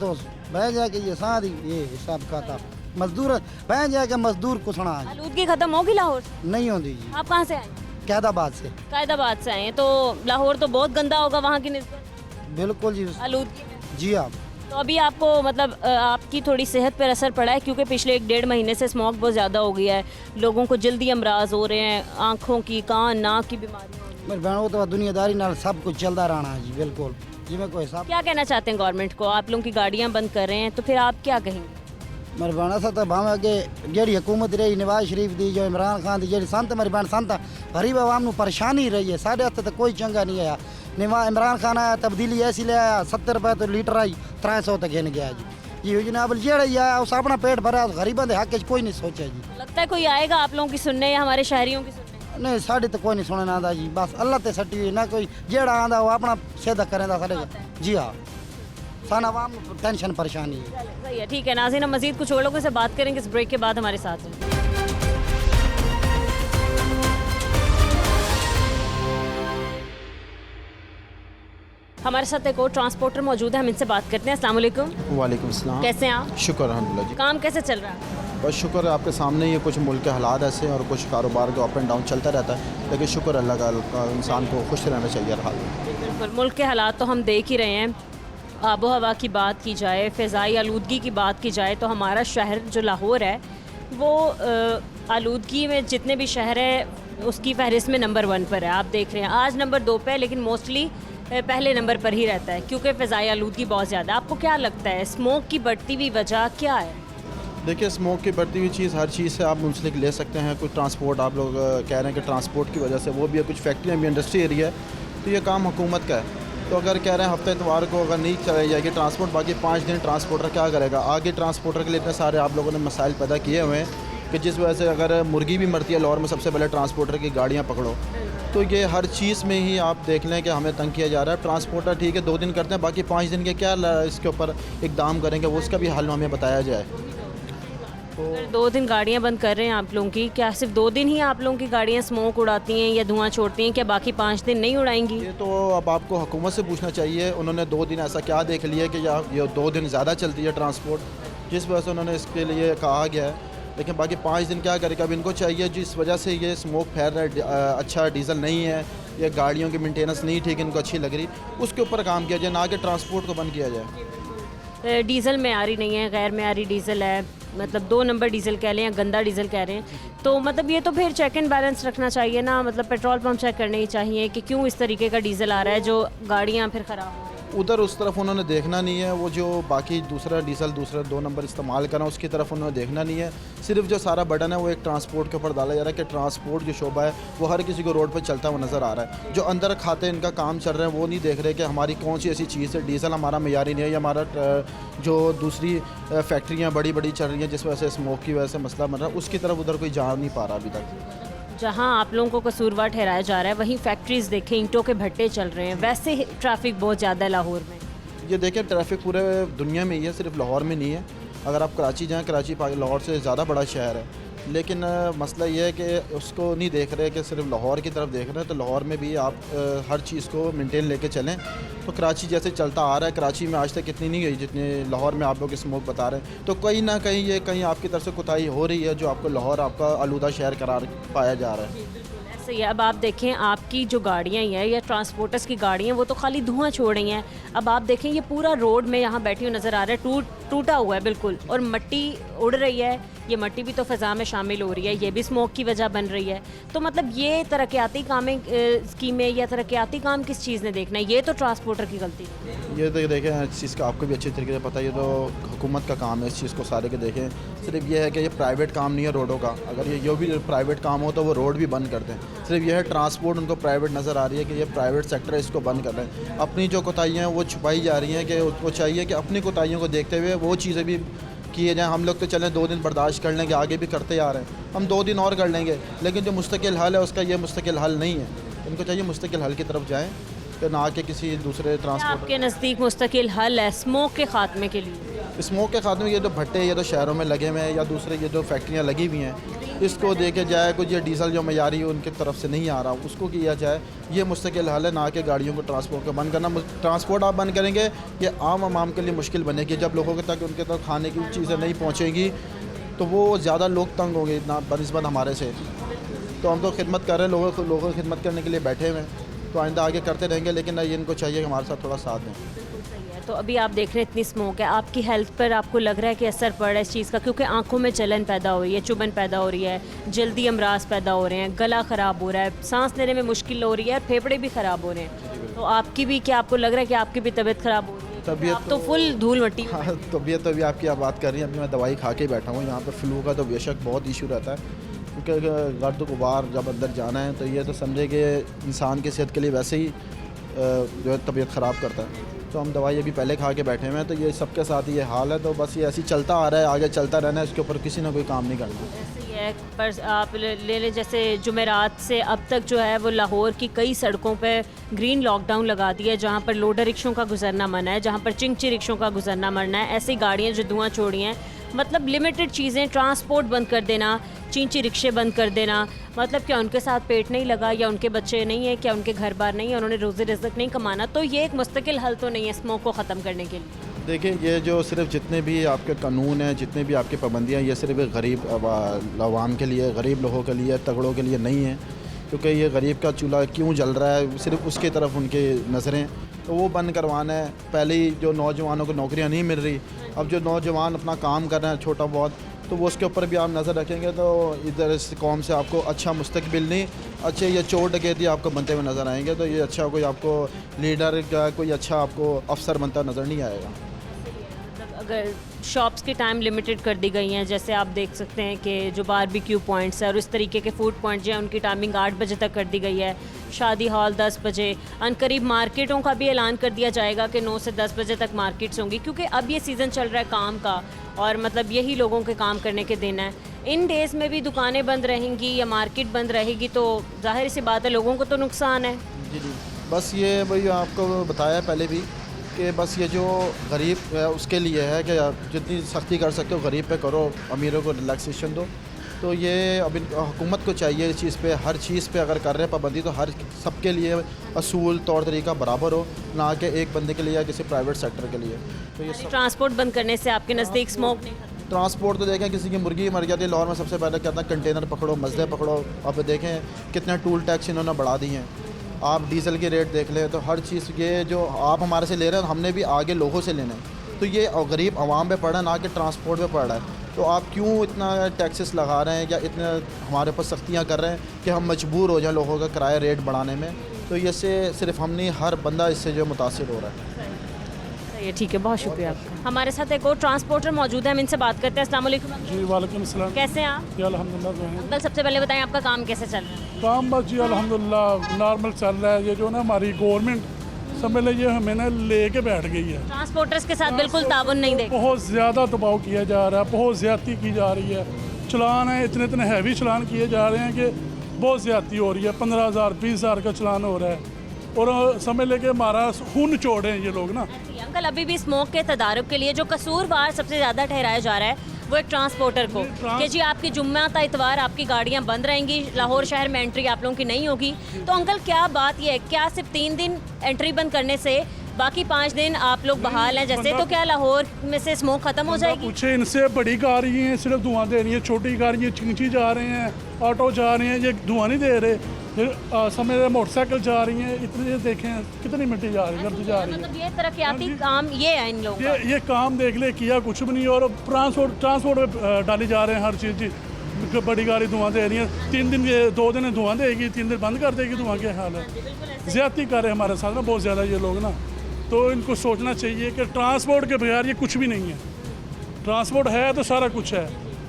बह जाके ये सारी ये हिसाब खाता मजदूर बह जाके मजदूर कुछना आलूदगी खत्म होगी लाहौर से? नहीं होती जी। आप कहाँ से आए? कैदाबाद से। कायदाबाद से आए हैं, तो लाहौर तो बहुत गंदा होगा वहाँ की निस्बत बिल्कुल जी। आलूदगी में। जी हाँ, तो अभी आपको मतलब आपकी थोड़ी सेहत पर असर पड़ा है, क्योंकि पिछले 1-1.5 महीने से स्मोक बहुत ज़्यादा हो गया है, लोगों को जल्दी अमराज हो रहे हैं, आँखों की, कान नाक की बीमारी हो रही है। मेरे बहन वो तो दुनियादारी नाल सब कुछ चलता रहना है जी। बिल्कुल जी, मैं कोई हिसाब क्या कहना चाहते हैं गवर्नमेंट को? आप लोगों की गाड़ियाँ बंद कर रहे हैं, तो फिर आप क्या कहेंगे? मेरे बहन ऐसा तो भावें अगे जी हुकूमत रही नवाज शरीफ दी, जो इमरान खान दी, जी संत मेरी बहन संत गरीब आवाम को परेशानी रही है। साढ़े हत्थे तो कोई चंगा नहीं आया। इमरान खान आया, तब्दीली ऐसी ले आया, 70 रुपये तो लीटर आई, 300 तक गिन गया जी। जी जनाब जेड़ा ही आया उस अपना पेट भरा, गरीबों के हक कोई नहीं सोचा जी। लगता है कोई आएगा आप लोगों की सुनने या हमारे शहरियों की सुनने? नहीं साढ़े तो कोई नहीं सुनने आंदा जी, बस अल्लाह ते सट्टी हुई ना, कोई जेड़ा आंदा वो अपना सीधा करेंदा सारे। जी हाँ, सन आवाम टेंशन परेशानी है। सही है, ठीक है नाज़रीन, हम मज़ीद कुछ और लोगों से बात करेंगे इस ब्रेक के बाद। हमारे साथ हैं। हमारे साथ एक और ट्रांसपोर्टर मौजूद है, हम इनसे बात करते हैं। अस्सलाम वालेकुम। वालेकुम सलाम। कैसे हैं आप? शुक्र अल्हम्दुलिल्लाह जी। काम कैसे चल रहा है? बस शुक्र है, आपके सामने ये कुछ मुल्क के हालात ऐसे हैं और कुछ कारोबार का अप एंड डाउन चलता रहता है, लेकिन शुक्र अल्लाह का इंसान को खुश रहना चाहिए हर हाल में। बिल्कुल, मुल्क के हालात तो हम देख ही रहे हैं। आबो हवा की बात की जाए, फ़िज़ाई आलूदगी की बात की जाए, तो हमारा शहर जो लाहौर है वो आलूदगी में जितने भी शहर है उसकी फहरिस्त में नंबर 1 पर है। आप देख रहे हैं आज नंबर 2 पे है, लेकिन मोस्टली पहले नंबर पर ही रहता है, क्योंकि फ़िज़ाई आलूदगी बहुत ज़्यादा। आपको क्या लगता है स्मोक की बढ़ती हुई वजह क्या है? देखिए, स्मोक की बढ़ती हुई चीज़ हर चीज़ से आप मुंसलिक ले सकते हैं। कुछ ट्रांसपोर्ट आप लोग कह रहे हैं कि ट्रांसपोर्ट की वजह से वो भी है, कुछ फैक्ट्रियाँ भी इंडस्ट्री एरिया है, तो ये काम हुकूमत का है। तो अगर कह रहे हैं हफ्ते इतवार को अगर नहीं चलाई जाएगी ट्रांसपोर्ट, बाकी 5 दिन ट्रांसपोर्टर क्या करेगा? आगे ट्रांसपोर्टर के लिए इतने सारे आप लोगों ने मसाइल पैदा किए हुए हैं कि जिस वजह से अगर मुर्गी भी मरती है लाहौर में, सबसे पहले ट्रांसपोर्टर की गाड़ियाँ पकड़ो। तो ये हर चीज़ में ही आप देख लें कि हमें तंग किया जा रहा है। ट्रांसपोर्टर ठीक है 2 दिन करते हैं, बाकी 5 दिन के क्या इसके ऊपर इकदाम करेंगे, वो उसका भी हल हमें बताया जाए। अगर 2 दिन गाड़ियाँ बंद कर रहे हैं आप लोगों की, क्या सिर्फ 2 दिन ही आप लोगों की गाड़ियाँ स्मोक उड़ाती हैं या धुआं छोड़ती हैं? क्या बाकी 5 दिन नहीं उड़ाएंगी? ये तो अब आपको हुकूमत से पूछना चाहिए, उन्होंने 2 दिन ऐसा क्या देख लिया कि ये 2 दिन ज़्यादा चलती है ट्रांसपोर्ट, जिस वजह से उन्होंने इसके लिए कहा गया है। लेकिन बाकी 5 दिन क्या करेगा? अब इनको चाहिए जिस वजह से ये स्मोक फैल रहा है, अच्छा डीजल नहीं है, ये गाड़ियों की मेंटेनेंस नहीं ठीक इनको अच्छी लग रही, उसके ऊपर काम किया जाए, ना कि ट्रांसपोर्ट को बंद किया जाए। डीज़ल मेयारी नहीं है, गैर मेयारी डीज़ल है, मतलब 2 नंबर डीज़ल कह लें या गंदा डीज़ल कह रहे हैं, तो मतलब ये तो फिर चेक एंड बैलेंस रखना चाहिए ना, मतलब पेट्रोल पंप चेक करने ही चाहिए कि क्यों इस तरीके का डीज़ल आ रहा है जो गाड़ियाँ फिर ख़राब हो रही हैं। उधर उस तरफ उन्होंने देखना नहीं है, वो जो बाकी दूसरा डीजल दूसरा 2 नंबर इस्तेमाल करना उसकी तरफ उन्होंने देखना नहीं है। सिर्फ जो सारा बटन है वो एक ट्रांसपोर्ट के ऊपर डाला जा रहा है कि ट्रांसपोर्ट जो शोबा है वो हर किसी को रोड पर चलता हुआ नज़र आ रहा है। जो अंदर खाते इनका काम चल रहे हैं वो नहीं देख रहे कि हमारी कौन सी ऐसी चीज़ है, डीजल हमारा मेयारी नहीं है या हमारा जो दूसरी फैक्ट्रियाँ बड़ी बड़ी चल रही हैं जिस वजह से स्मोक की वजह से मसला बन रहा है, उसकी तरफ उधर कोई जा नहीं पा रहा अभी तक। जहां आप लोगों को कसूरवार ठहराया जा रहा है वहीं फैक्ट्रीज़ देखें, ईंटों के भट्टे चल रहे हैं, वैसे ट्रैफिक बहुत ज़्यादा है लाहौर में। ये देखें ट्रैफिक पूरे दुनिया में ही है, सिर्फ लाहौर में नहीं है। अगर आप कराची जाएँ, कराची लाहौर से ज़्यादा बड़ा शहर है, लेकिन मसला ये है कि उसको नहीं देख रहे कि सिर्फ लाहौर की तरफ देख रहे हैं। तो लाहौर में भी आप हर चीज़ को मेंटेन लेके चलें। तो कराची जैसे चलता आ रहा है, कराची में आज तक इतनी नहीं गई जितने लाहौर में आप लोग स्मोक बता रहे हैं। तो कहीं ना कहीं ये कहीं आपकी तरफ से कोताही हो रही है जो आपको लाहौर आपका आलूदा शहर करार पाया जा रहा है। ऐसे ही अब आप देखें आपकी जो गाड़ियाँ हैं या ट्रांसपोर्टर्स की गाड़ियाँ वो तो खाली धुआं छोड़ रही हैं। अब आप देखें ये पूरा रोड में यहाँ बैठी हुई नज़र आ रहा है, टूटा हुआ है बिल्कुल, और मिट्टी उड़ रही है। ये मिट्टी भी तो फ़ज़ा में शामिल हो रही है, ये भी स्मोक की वजह बन रही है। तो मतलब ये तरक्याती स्कीमें या तरक्याती काम किस चीज़ ने देखना है? ये तो ट्रांसपोर्टर की गलती है। ये तो देखें इस चीज़ का आपको भी अच्छी तरीके से पता है, ये तो हुकूमत का काम है इस चीज़ को सारे के देखें। सिर्फ ये है कि ये प्राइवेट काम नहीं है रोडों का। अगर ये भी प्राइवेट काम हो तो वो रोड भी बंद कर दें। सिर्फ ये है ट्रांसपोर्ट उनको प्राइवेट नज़र आ रही है कि ये प्राइवेट सेक्टर है, इसको बंद कर रहे हैं। अपनी जो कोताहियाँ हैं वो छुपाई जा रही हैं कि उसको चाहिए कि अपनी कोताहियों को देखते हुए वो चीज़ें भी किए जाएँ। हम लोग तो चलें 2 दिन बर्दाश्त कर लेंगे, आगे भी करते आ रहे हैं, हम 2 दिन और कर लेंगे, लेकिन जो मुस्तकिल हल है उसका ये मुस्तकिल हल नहीं है। इनको चाहिए मुस्तकिल हल की तरफ जाएँ कि ना कि किसी दूसरे ट्रांसपोर्ट। आपके नज़दीक मुस्तकिल हल है स्मोक के खात्मे के लिए? स्मोक के खात्मे ये जो भट्टे ये तो शहरों में लगे हुए हैं या दूसरे ये जो फैक्ट्रियाँ लगी हुई हैं, इसको देखे जाए कुछ ये डीजल जो मयारी उनकी तरफ से नहीं आ रहा उसको किया जाए। ये मुस्तकिल हल है, ना कि गाड़ियों को ट्रांसपोर्ट को बंद करना। ट्रांसपोर्ट आप बंद करेंगे ये आम के लिए मुश्किल बनेगी। जब लोगों के तक उनके तक खाने की चीज़ें नहीं पहुँचेंगी तो वो ज़्यादा लोग तंग होंगे ना बनिस्बत हमारे से। तो हम तो खिदमत कर रहे हैं, लोगों की खिदमत करने के लिए बैठे हुए हैं, तो आइंदा आगे करते रहेंगे, लेकिन इनको चाहिए कि हमारे साथ थोड़ा साथ दें। तो अभी आप देख रहे हैं इतनी स्मोक है, आपकी हेल्थ पर आपको लग रहा है कि असर पड़ रहा है इस चीज़ का? क्योंकि आंखों में जलन पैदा हो रही है, चुभन पैदा हो रही है, जल्दी अमराज पैदा हो रहे हैं, गला ख़राब हो रहा है, सांस लेने में मुश्किल हो रही है, फेफड़े भी ख़राब हो रहे हैं। तो आपकी भी क्या आपको लग रहा है कि आपकी भी तबीयत ख़राब हो रही है? तबीयत आप तो फुल धूल मट्टी। हाँ, तबीयत तो अभी आपकी आप बात कर रही हैं, अभी मैं दवाई खा के बैठा हूँ। यहाँ पर फ्लू का तो बेशक बहुत इशू रहता है, क्योंकि गर्द गुबार जब अंदर जाना है तो ये तो समझे कि इंसान की सेहत के लिए वैसे ही जो है तबीयत ख़राब करता है। तो हम दवाई अभी पहले खा के बैठे हुए हैं, तो ये सबके साथ ये हाल है। तो बस ये ऐसे ही चलता आ रहा है, आगे चलता रहना है, इसके ऊपर किसी ने कोई काम नहीं करना। ऐसे ही है, पर आप ले लें जैसे जुमेरात से अब तक जो है वो लाहौर की कई सड़कों पर ग्रीन लॉकडाउन लगा दिया है, जहाँ पर लोडर रिक्शों का गुजरना मना है, जहाँ पर चिंगची रिक्शों का गुजरना मना है। ऐसी गाड़ियाँ जो धुआं छोड़ी हैं, मतलब लिमिटेड चीज़ें, ट्रांसपोर्ट बंद कर देना, चींची रिक्शे बंद कर देना, मतलब क्या उनके साथ पेट नहीं लगा या उनके बच्चे नहीं है, क्या उनके घर बार नहीं है, उन्होंने रोज़ी रिज़्क नहीं कमाना? तो ये एक मुस्तकिल हल तो नहीं है स्मोक को ख़त्म करने के लिए। देखिए ये जो सिर्फ जितने भी आपके कानून हैं, जितने भी आपकी पाबंदियाँ, ये सिर्फ गरीब अवाम के लिए, गरीब लोगों के लिए, तगड़ों के लिए नहीं है। क्योंकि ये गरीब का चूल्हा क्यों जल रहा है, सिर्फ उसकी तरफ उनकी नज़रें, तो वो बंद करवाना है। पहले ही जो नौजवानों को नौकरियां नहीं मिल रही, अब जो नौजवान अपना काम कर रहे हैं छोटा बहुत, तो वो उसके ऊपर भी आप नज़र रखेंगे तो इधर इस कौम से आपको अच्छा मुस्तकबिल नहीं, अच्छे ये चोर डकैती आपको बनते हुए नज़र आएंगे। तो ये अच्छा कोई आपको लीडर का कोई अच्छा आपको अफसर बनता नज़र नहीं आएगा। अगर शॉप्स की टाइम लिमिटेड कर दी गई हैं, जैसे आप देख सकते हैं कि जो बारबेक्यू पॉइंट्स है और इस तरीके के फूड पॉइंट्स जो हैं उनकी टाइमिंग 8 बजे तक कर दी गई है, शादी हॉल 10 बजे, अनकरीब मार्केटों का भी ऐलान कर दिया जाएगा कि 9 से 10 बजे तक मार्केट्स होंगी, क्योंकि अब ये सीज़न चल रहा है काम का और मतलब यही लोगों के काम करने के दिन है। इन डेज़ में भी दुकानें बंद रहेंगी या मार्केट बंद रहेगी तो जाहिर सी बात है लोगों को तो नुकसान है। जी, बस ये भाई आपको बताया पहले भी कि बस ये जो गरीब है उसके लिए है कि जितनी सख्ती कर सकते हो गरीब पे करो, अमीरों को रिलैक्सेशन दो। तो ये अब हुकूमत को चाहिए इस चीज़ पे, हर चीज़ पे अगर कर रहे हैं पाबंदी तो हर सबके लिए असूल तौर तरीका बराबर हो, ना कि एक बंदे के लिए या किसी प्राइवेट सेक्टर के लिए। तो ये ट्रांसपोर्ट बंद करने से आपके नज़दीक स्मोक नहीं? ट्रांसपोर्ट तो देखें, किसी की मुर्गी मर जाती है लाहौर में, सबसे पहले कहता है कंटेनर पकड़ो, मजदे पकड़ो। अब देखें कितने टूल टैक्स इन्होंने बढ़ा दिए हैं। आप डीजल की रेट देख लें, तो हर चीज़ ये जो आप हमारे से ले रहे हैं हमने भी आगे लोगों से लेना है। तो ये गरीब आवाम पे पड़ रहा है, ना कि ट्रांसपोर्ट पे पड़ रहा है। तो आप क्यों इतना टैक्सेस लगा रहे हैं या इतने हमारे ऊपर सख्तियाँ कर रहे हैं कि हम मजबूर हो जाएं लोगों का किराया रेट बढ़ाने में? तो ये से सिर्फ हम नहीं, हर बंदा इससे जो मुतासिर हो रहा है। ये ठीक है, बहुत शुक्रिया आपका। हमारे साथ एक और ट्रांसपोर्टर मौजूद है, हम इनसे बात करते हैं। अस्सलाम वालेकुम अंकल। जी वालेकुम सलाम। कैसे हैं आप? जी अल्हम्दुलिल्लाह जो है अंकल सबसे पहले बताएं आपका काम कैसे चल रहा है? काम बस जी अल्हम्दुलिल्लाह नॉर्मल चल रहा है। ये जो ना हमारी गवर्नमेंट समझ लीजिए हमें ना लेके बैठ गई है। ट्रांसपोर्टर्स के साथ बिल्कुल ताउन नहीं देगा। बहुत ज़्यादा दबाव किया जा रहा है, बहुत ज़्यादती की जा रही है। चलान है इतने इतने हैवी चलान किए जा रहे हैं कि बहुत ज़्यादती हो रही है। 15,000 20,000 का चलान हो रहा है और समझ लेके हमारा खून चोड़े हैं ये लोग ना। अंकल अभी भी स्मोक के तदारुक के लिए जो कसूरवार सबसे ज़्यादा ठहराया जा रहा है वो एक ट्रांसपोर्टर को, कि जी आपकी जुम्मा ता इतवार आपकी गाड़ियां बंद रहेंगी, लाहौर शहर में एंट्री आप लोगों की नहीं होगी। तो अंकल क्या बात ये है, क्या सिर्फ 3 दिन एंट्री बंद करने से बाकी 5 दिन आप लोग बहाल हैं जैसे, तो क्या लाहौर में से स्मोक खत्म हो जाएगी? पूछे इनसे, बड़ी गाड़ियाँ हैं सिर्फ धुआं दे रही है, छोटी गाड़ियाँ चिंची जा रहे हैं, ऑटो जा रहे हैं, ये धुआं नहीं दे रहे। फिर समय मोटरसाइकिल जा रही हैं, इतने देखें कितनी मिट्टी जा रही है, गर्द जा रही है। मतलब ये तरक्याती काम ये है इन लोगों का। ये काम देख ले किया कुछ भी नहीं। और ट्रांसपोर्ट में डाली जा रहे हैं हर चीज़ जी। बड़ी गाड़ी धुआं दे रही है, 3 दिन 2 दिन धुआं देगी, 3 दिन बंद कर देगी। धुआं के हाल है, ज़्यादती कर रहे हैं हमारे साथ ना बहुत ज़्यादा ये लोग ना। तो इनको सोचना चाहिए कि ट्रांसपोर्ट के बगैर ये कुछ भी नहीं है। ट्रांसपोर्ट है तो सारा कुछ है,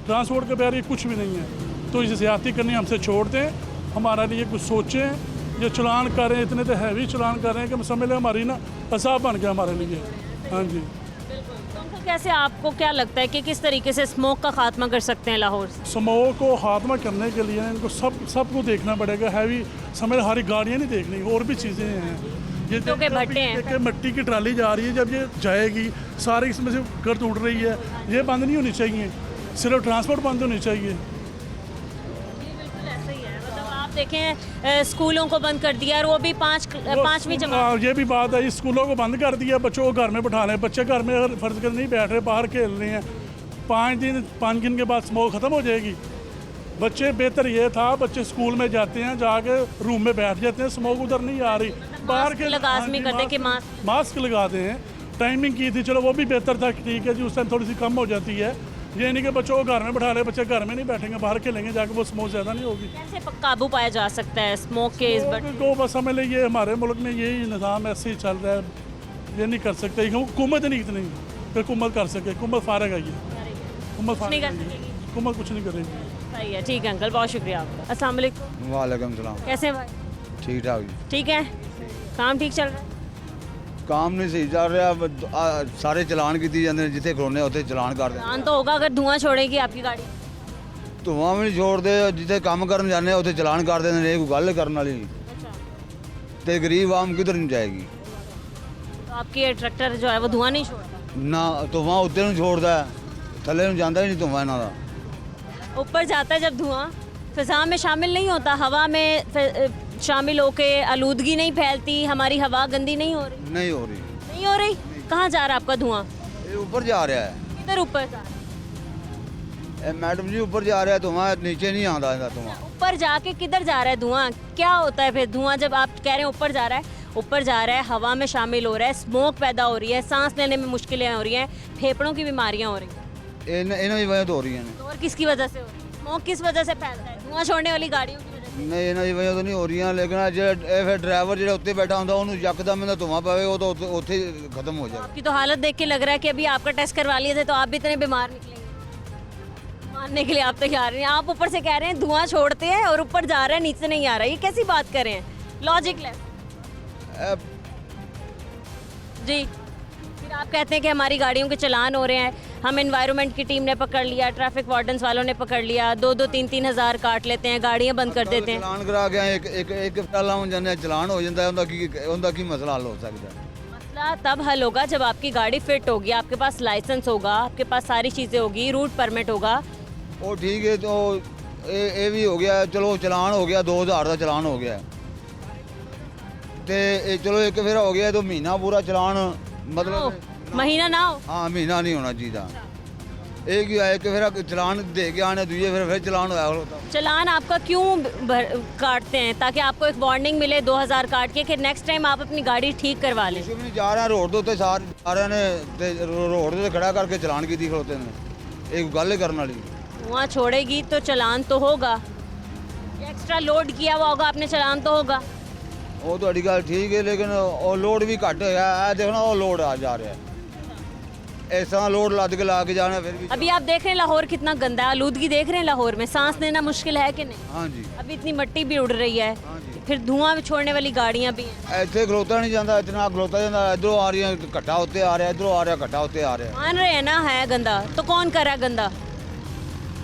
ट्रांसपोर्ट के बगैर ये कुछ भी नहीं है। तो ये ज़्यादती करनी हमसे छोड़ दें, हमारे लिए कुछ सोचें। ये चलान कर रहे हैं, इतने तो हैवी चलान कर रहे हैं कि समझ लें हमारी ना असाब बन गया हमारे लिए। हाँ जी। तो अंकल कैसे आपको क्या लगता है कि किस तरीके से स्मोक का खात्मा कर सकते हैं लाहौर से? स्मोक को खात्मा करने के लिए इनको सबको देखना पड़ेगा। हैवी समझ हरी गाड़ियाँ नहीं देखनी, और भी चीज़ें हैं। ये तो के भट्टे हैं। कि मिट्टी की ट्राली जा रही है, जब ये जाएगी सारी इसमें से गर्द उड़ रही है। ये बंद नहीं होनी चाहिए, सिर्फ ट्रांसपोर्ट बंद होनी चाहिए। देखें स्कूलों को बंद कर दिया और वो भी 5वीं जमात। ये भी बात है, स्कूलों को बंद कर दिया, बच्चों को घर में बैठा रहे हैं। बच्चे घर में अगर फर्ज कर नहीं बैठ रहे, बाहर खेल रहे हैं। 5 दिन के बाद स्मोक ख़त्म हो जाएगी। बच्चे बेहतर ये था, बच्चे स्कूल में जाते हैं, जाके रूम में बैठ जाते हैं, स्मोक उधर नहीं आ रही। बाहर के लाजमी करते कि मास्क लगाते हैं। टाइमिंग की थी, चलो वो भी बेहतर था, ठीक है जी, उस टाइम थोड़ी सी कम हो जाती है। ये नहीं कि बच्चों को घर में बैठा रहे, बच्चे घर में नहीं बैठेंगे, बाहर खेलेंगे जाके, वो स्मोक ज़्यादा नहीं होगी। कैसे काबू पाया जा सकता है स्मोक के इस तो बस समझ लें ये हमारे मुल्क में यही निज़ाम ऐसे ही चल रहा है। ये नहीं कर सकते, हुकूमत नहीं इतनी फिर हुकूमत कर सके। हुकूमत फारग है, ये हुकूमत फारग है, हुकूमत कुछ नहीं करेगी। सही है, ठीक है अंकल, बहुत शुक्रिया आपका। अस्सलाम वालेकुम। वालेकुम सलाम। कैसे हैं भाई? ठीक ठाक जी। ठीक है, काम ठीक चल रहा है? काम नहीं सही चल रहा, सारे चलान किए जाते हैं, जिथे खलोने उत्थे चलान कर दे। चलान तो होगा अगर धुआं छोड़ेगी आपकी गाड़ी। धुआं भी नहीं छोड़ते, जिथे काम करन जाने उत्थे चलान कर देते हैं। कोई गल करने वाली नहीं। तो गरीब आम किधर नहीं जाएगी? तो आपकी ये ट्रैक्टर जो है वो धुआं नहीं छोड़ता? ना धुआं उत्ते नहीं छोड़ता है, थले जाता ही नहीं धुआं इन्हों का। ऊपर जाता है जब धुआं, फिजा में शामिल नहीं होता, हवा में शामिल होके आलूदगी नहीं फैलती, हमारी हवा गंदी नहीं हो रही? नहीं हो रही। नहीं हो रही? कहाँ जा रहा है आपका धुआं? ये ऊपर जा रहा है। किधर ऊपर जा रहा है? मैडम जी ऊपर जा रहा है धुआं, नीचे नहीं आता धुआं। ऊपर जाके किधर जा रहा है धुआं? क्या होता है फिर धुआं जब आप कह रहे हैं ऊपर जा रहा है? ऊपर जा रहा है, हवा में शामिल हो रहा है, स्मोक पैदा हो रही है, सांस लेने में मुश्किलें हो रही हैं, फेफड़ों की बीमारियां हो रही हैं। इन्हों की वजह तो हो रही है। और किसकी वजह से हो रही है? स्मोक किस वजह से फैलता है? धुआं छोड़ने वाली गाड़ियों की वजह से? नहीं इन्हों की वजह तो नहीं हो रही, लेकिन फिर ड्राइवर जो उत्ते बैठा होंगे उन्होंने यकदम धुआं पावे, वो तो उत्थे ही खत्म हो जाए। आपकी तो हालत देख के लग रहा है कि अभी आपका टेस्ट करवा लिए थे तो आप भी इतने बीमार निकलेंगे। मानने के लिए आप तैयार नहीं। आप ऊपर से कह रहे हैं धुआं छोड़ते हैं और ऊपर जा रहा है, नीचे नहीं आ रहा। ये कैसी बात कर रहे हैं? लॉजिक लेस जी। फिर आप कहते हैं कि हमारी गाड़ियों के चलान हो रहे हैं, हम एनवायरनमेंट की टीम ने पकड़ लिया, ट्रैफिक वार्डन्स वालों ने पकड़ लिया, 2-2, 3-3 हज़ार काट लेते हैं, गाड़ियां बंद कर देते हैं। चलान करा के एक साल हो जाने चलान हो जाता है, उनका की मसला हल हो सकता है? मसला तब हल होगा जब आपकी गाड़ी फिट होगी, आपके पास लाइसेंस होगा, आपके पास सारी चीज़ें होगी, रूट परमिट होगा। वो ठीक है, तो ये भी हो गया, चलो चलान हो गया, 2000 का चलान हो गया, तो चलो एक फिर हो गया तो महीना पूरा चलान, मतलब महीना ना हो। हाँ महीना नहीं होना चाहिए। एक ही है कि फिर चलान दे के आने दूसरे फिर चलान होता। चलान आपका क्यों काटते हैं? ताकि आपको एक वार्निंग मिले 2000 काट के कि नेक्स्ट टाइम आप अपनी गाड़ी ठीक करवा लें। नहीं जा रहे हैं रोड तो सारे ने रोड तो खड़ा करके चलान की थी खड़ोते ने, एक गल करने वाली। वहाँ छोड़ेगी तो चलान तो होगा, एक्स्ट्रा लोड किया हुआ होगा आपने, चलान तो होगा। वो तो गल ठीक है, लेकिन वो लोड भी घट है, देखना वो लोड आ जा रहा है, ऐसा लोड लद के ला के जाना फिर भी। अभी आप देख रहे हैं लाहौर कितना गंदा है, आलूदगी देख रहे हैं लाहौर में, सांस लेना मुश्किल है कि नहीं? हाँ जी, अभी इतनी मिट्टी भी उड़ रही है, हाँ जी। फिर धुआं भी छोड़ने वाली गाड़ियां भी हैं। ਇੱਥੇ ਖਲੋਤਾ ਨਹੀਂ ਜਾਂਦਾ, इतना खलोता ਜਾਂਦਾ, इधरों आ रही है इकट्ठा होते आ रहा है, इधरों आ रहा है इकट्ठा होते आ रहा है। मान रहे हैं ना है गंदा, तो कौन कर रहा है गंदा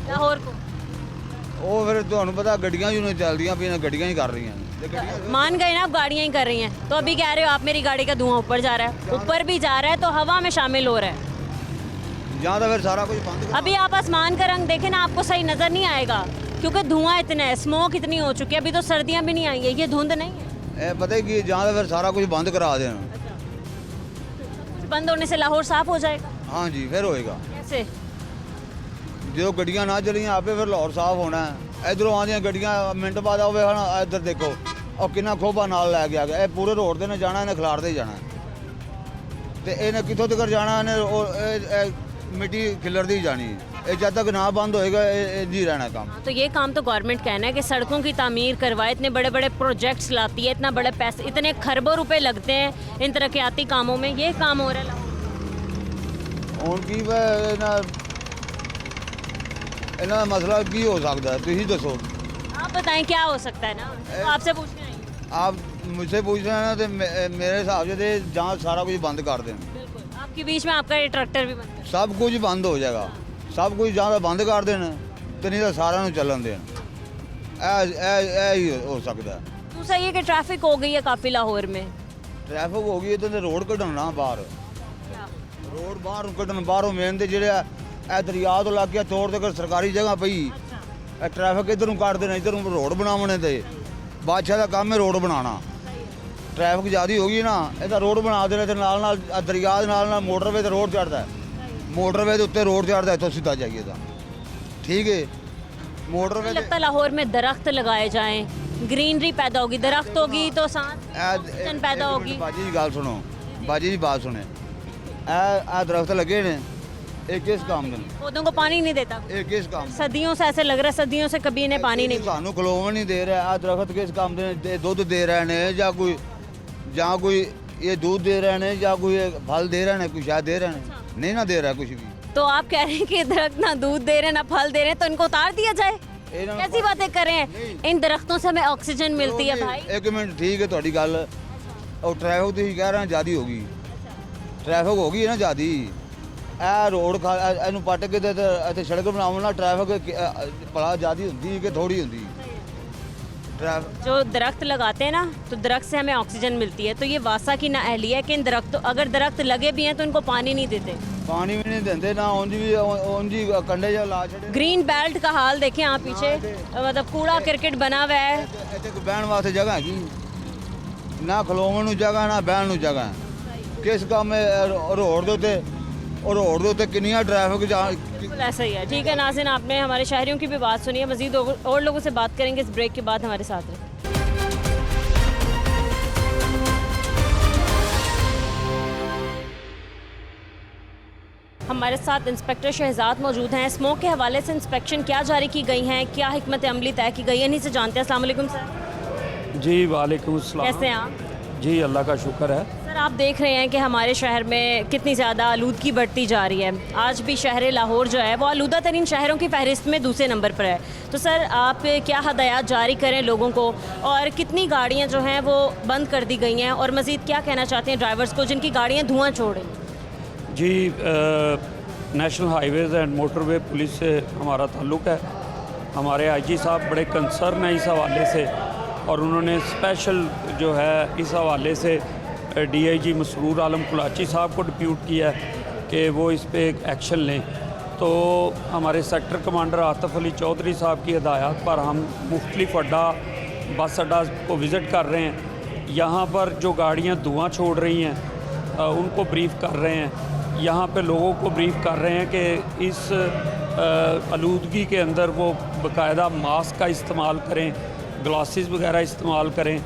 लाहौर को? ਉਹ ਫਿਰ ਤੁਹਾਨੂੰ ਪਤਾ ਗੱਡੀਆਂ ਹੀ ਨਹੀਂ ਚੱਲਦੀਆਂ ਪਈਆਂ, ਗੱਡੀਆਂ ਹੀ ਕਰ ਰਹੀਆਂ ਨੇ ਤੇ ਗੱਡੀਆਂ मान गए ना, आप गाड़ियां ही कर रही हैं, तो अभी कह रहे हो आप मेरी गाड़ी का धुआं ऊपर जा रहा है, ऊपर भी जा रहा है तो हवा में शामिल हो रहा है। ਜਾਂ ਤਾਂ ਫਿਰ ਸਾਰਾ ਕੁਝ ਬੰਦ ਕਰ। अभी आप आसमान का रंग देखें ना, आपको सही नजर नहीं आएगा क्योंकि धुआं इतना है, स्मोक इतनी हो चुकी है, अभी तो सर्दियां भी नहीं आई है, ये धुंध नहीं है। ਇਹ ਪਤਾ ਕੀ ਜਾਂ ਤਾਂ ਫਿਰ ਸਾਰਾ ਕੁਝ ਬੰਦ ਕਰਾ ਦੇਣ। कुछ बंद होने से लाहौर साफ हो जाएगा? ਹਾਂ ਜੀ, ਫਿਰ ਹੋਏਗਾ। कैसे? ਜਦੋਂ ਗੱਡੀਆਂ ਨਾ ਚੱਲੀਆਂ ਆਪੇ ਫਿਰ ਲਾਹੌਰ ਸਾਫ਼ ਹੋਣਾ ਹੈ। ਇਧਰੋਂ ਆਉਂਦੀਆਂ ਗੱਡੀਆਂ ਮਿੰਟ ਬਾਅਦ ਆਵੇ ਹੁਣ ਇੱਧਰ ਦੇਖੋ ਉਹ ਕਿੰਨਾ ਖੋਬਾ ਨਾਲ ਲੈ ਕੇ ਆ ਗਿਆ। ਇਹ ਪੂਰੇ ਰੋਡ ਤੇ ਨੇ ਜਾਣਾ, ਇਹਨੇ ਖਿਲਾਰਦੇ ਹੀ ਜਾਣਾ ਤੇ ਇਹਨੇ ਕਿੱਥੋਂ ਤੱਕ ਜਾਣਾ, ਇਹਨੇ ਇਹ ਮਿੱਟੀ ਖਿਲਰਦੀ ਜਾਣੀ। ਇਹ ਜਦ ਤੱਕ ਨਾ ਬੰਦ ਹੋਏਗਾ ਇਹ ਨਹੀਂ ਰਹਿਣਾ ਕੰਮ। तो ये काम तो गवर्नमेंट कहना है कि सड़कों की तामीर करवाए, इतने बड़े बड़े प्रोजेक्ट्स लाती है, इतना बड़े पैसे, इतने खरबों रुपए लगते हैं इन तरक्याती कामों में, ये काम हो रहा है लाहौर। ਹੁਣ ਕੀ ਵਾ ਇਹਨਾਂ ਦਾ ਮਸਲਾ ਕੀ ਹੋ ਸਕਦਾ ਤੁਸੀਂ ਦੱਸੋ। आप बताएं क्या हो सकता है ना, तो आपसे पूछने आई हूं। ਆਪ ਮੁझसे पूछ रहे हैं ना तो मेरे हिसाब से जहाँ सारा कुछ बंद कर दें, बिल्कुल, आपके बीच में आपका ये ट्रैक्टर भी बंद सब कुछ बंद हो जाएगा। सब कुछ जहाँ बंद कर देन तो नहीं तो सारा ਨੂੰ ਚੱਲਣ ਦੇਣ। ਇਹ ਹੀ ਹੋ ਸਕਦਾ। है। दूसरा ये कि ट्रैफिक हो गई है काफ़ी लाहौर में। ट्रैफिक हो गई तो रोड कਢਾਉਣਾ ਬਾਹਰ, रोड ਬਾਹਰ ਕੱਢਣ, ਬਾਹਰੋਂ ਮੇਨ ਤੇ ਜਿਹੜੇ ਇਹ ਦਰਿਆ ਤੋਂ ਲੱਗ ਗਿਆ ਤੋੜ ਤੇ ਸਰਕਾਰੀ ਜਗ੍ਹਾ ਪਈ, ਇਹ ਟ੍ਰੈਫਿਕ ਇੱਧਰ ਨੂੰ ਕੱਢ ਦੇਣਾ, ਇੱਧਰ ਨੂੰ ਰੋਡ ਬਣਾਉਣੇ ਤੇ ਬਾਦਸ਼ਾਹ ਦਾ ਕੰਮ ਹੈ ਰੋਡ ਬਣਾਉਣਾ। ਟ੍ਰੈਫਿਕ ਜ਼ਿਆਦਾ ਹੋ ਗਈ ਨਾ, ਇਹਦਾ ਰੋਡ ਬਣਾ ਦੇਣਾ ਤੇ ਨਾਲ ਨਾਲ ਦਰਿਆ ਦੇ ਨਾਲ ਨਾਲ ਮੋਟਰਵੇ ਤੇ ਰੋਡ ਚੜਦਾ, ਮੋਟਰਵੇ ਦੇ ਉੱਤੇ ਰੋਡ ਚੜਦਾ, ਇੱਥੋਂ ਸਿੱਧਾ ਜਾਈਏ ਤਾਂ ਠੀਕ ਹੈ। ਮੋਟਰਵੇ मुझे लगता है लाहौर में दरख्त लगाए जाएं, ग्रीनरी पैदा होगी, दरख्त होगी तो साथ ऑक्सीजन पैदा होगी। ਬਾਜੀ ਦੀ ਗੱਲ ਸੁਣੋ, ਬਾਜੀ ਦੀ ਬਾਤ ਸੁਣੇ, ਇਹ ਦਰਖਤ ਲੱਗੇ ਨੇ ਇਹ ਕਿਸ ਕੰਮ ਦੇ ਨੇ? पौधों को पानी नहीं देता, ਇਹ ਕਿਸ ਕੰਮ ਦੇ? सदियों से ऐसे लग रहा है, सदियों से कभी इन्हें पानी नहीं। ਸਾਨੂੰ ਖਲੋਵਣ ਨਹੀਂ ਦੇ ਰਿਹਾ। ਆ ਦਰਖਤ ਕਿਸ ਕੰਮ ਦੇ ਨੇ? ਦੁੱਧ ਦੇ ਰਹੇ ਨੇ ਜਾਂ ਕੋਈ ਇਹ दूध दे रहे हैं या कोई फल दे रहे हैं, कुछ शायद दे रहे हैं, नहीं ना दे रहा है कुछ भी। तो आप कह रहे हैं कि दरख्त ना दूध दे रहे हैं ना फल दे रहे हैं, तो इनको उतार दिया जाए? ਇਹਨਾਂ ਨੂੰ कैसी बातें कर रहे हैं? इन दरख्तों से हमें ऑक्सीजन मिलती है भाई। ਇੱਕ ਮਿੰਟ ਠੀਕ ਹੈ ਤੁਹਾਡੀ ਗੱਲ, ਉਹ ਟ੍ਰੈਫਿਕ ਤੁਸੀਂ ਕਹਿ ਰਹੇ ਹੋ ਜ਼ਿਆਦੀ ਹੋ ਗਈ, ਟ੍ਰੈਫਿਕ ਹੋ ਗਈ ਹੈ ਨਾ ਜ਼ਿਆਦੀ। ਇਹ ਰੋਡ ਇਹਨੂੰ ਪੱਟ ਕੇ ਤੇ ਇੱਥੇ ਸੜਕ ਬਣਾਉਣ ਨਾਲ ਟ੍ਰੈਫਿਕ ਭਲਾ ਜ਼ਿਆਦੀ ਹੁੰਦੀ ਕਿ ਥੋੜੀ ਹੁੰਦੀ? ट्रैफिक जो दरख्त लगाते हैं ना, तो दरख्त से हमें ऑक्सीजन मिलती है, तो ये वासा की नाअहली है कि इन दरख्त, अगर दरख्त लगे भी हैं तो इनको पानी नहीं देते, पानी भी नहीं देते ना, ऊंजी कंडे जा ला छड़े। ग्रीन बेल्ट का हाल देखें आप पीछे, मतलब कूड़ा क्रिकेट बना हुआ है। ਇੱਥੇ ਕੋਈ ਬਹਿਣ ਵਾਸਤੇ ਜਗ੍ਹਾ ਹੈਗੀ ਨਾ, ਖਲੋਵਣ ਨੂੰ ਜਗ੍ਹਾ ਨਾ ਬਹਿਣ ਨੂੰ ਜਗ੍ਹਾ। ਕਿਸ ਕੰਮ ਰੋਡ ਦੇ ਉੱਤੇ, और रोड के उत्ते कितनी ट्रैफिक बिल्कुल ऐसा ही है। ठीक है नाज़रीन, आपने हमारे शहरियों की भी बात सुनी है, मज़ीद और लोगों से बात करेंगे इस ब्रेक के बाद, हमारे साथ रहें। हमारे साथ इंस्पेक्टर शहजाद मौजूद हैं। स्मोक के हवाले से इंस्पेक्शन क्या जारी की गई हैं, क्या हिकमत अमली तय की गई है, इन्हीं से जानते हैं। अस्सलाम वालेकुम सर। जी वालेकुम अस्सलाम। कैसे हैं आप? जी अल्लाह का शुक्र है। सर आप देख रहे हैं कि हमारे शहर में कितनी ज़्यादा आलूदगी बढ़ती जा रही है। आज भी शहर लाहौर जो है वो आलूदा तरीन शहरों की फहरिस्त में दूसरे नंबर पर है। तो सर आप क्या हदायत जारी करें लोगों को, और कितनी गाड़ियाँ जो हैं वो बंद कर दी गई हैं, और मज़ीद क्या कहना चाहते हैं ड्राइवर्स को जिनकी गाड़ियाँ धुआँ छोड़ रही हैं? जी national highways and motorway police से हमारा ताल्लुक़ है। हमारे आईजी साहब बड़े कंसर्न हैं इस हवाले से, और उन्होंने स्पेशल जो है इस हवाले से डीआईजी मसरूर आलम कुलाची साहब को डिप्यूट किया है कि वो इस पे एक एक्शन लें। तो हमारे सेक्टर कमांडर आतिफ अली चौधरी साहब की हिदायत पर हम मुख्तलिफ बस अड्डा को विज़िट कर रहे हैं। यहाँ पर जो गाड़ियाँ धुआँ छोड़ रही हैं उनको ब्रीफ़ कर रहे हैं। यहाँ पे लोगों को ब्रीफ़ कर रहे हैं कि इस आलूदगी के अंदर वो बाकायदा मास्क का इस्तेमाल करें, ग्लासेस वगैरह इस्तेमाल करें,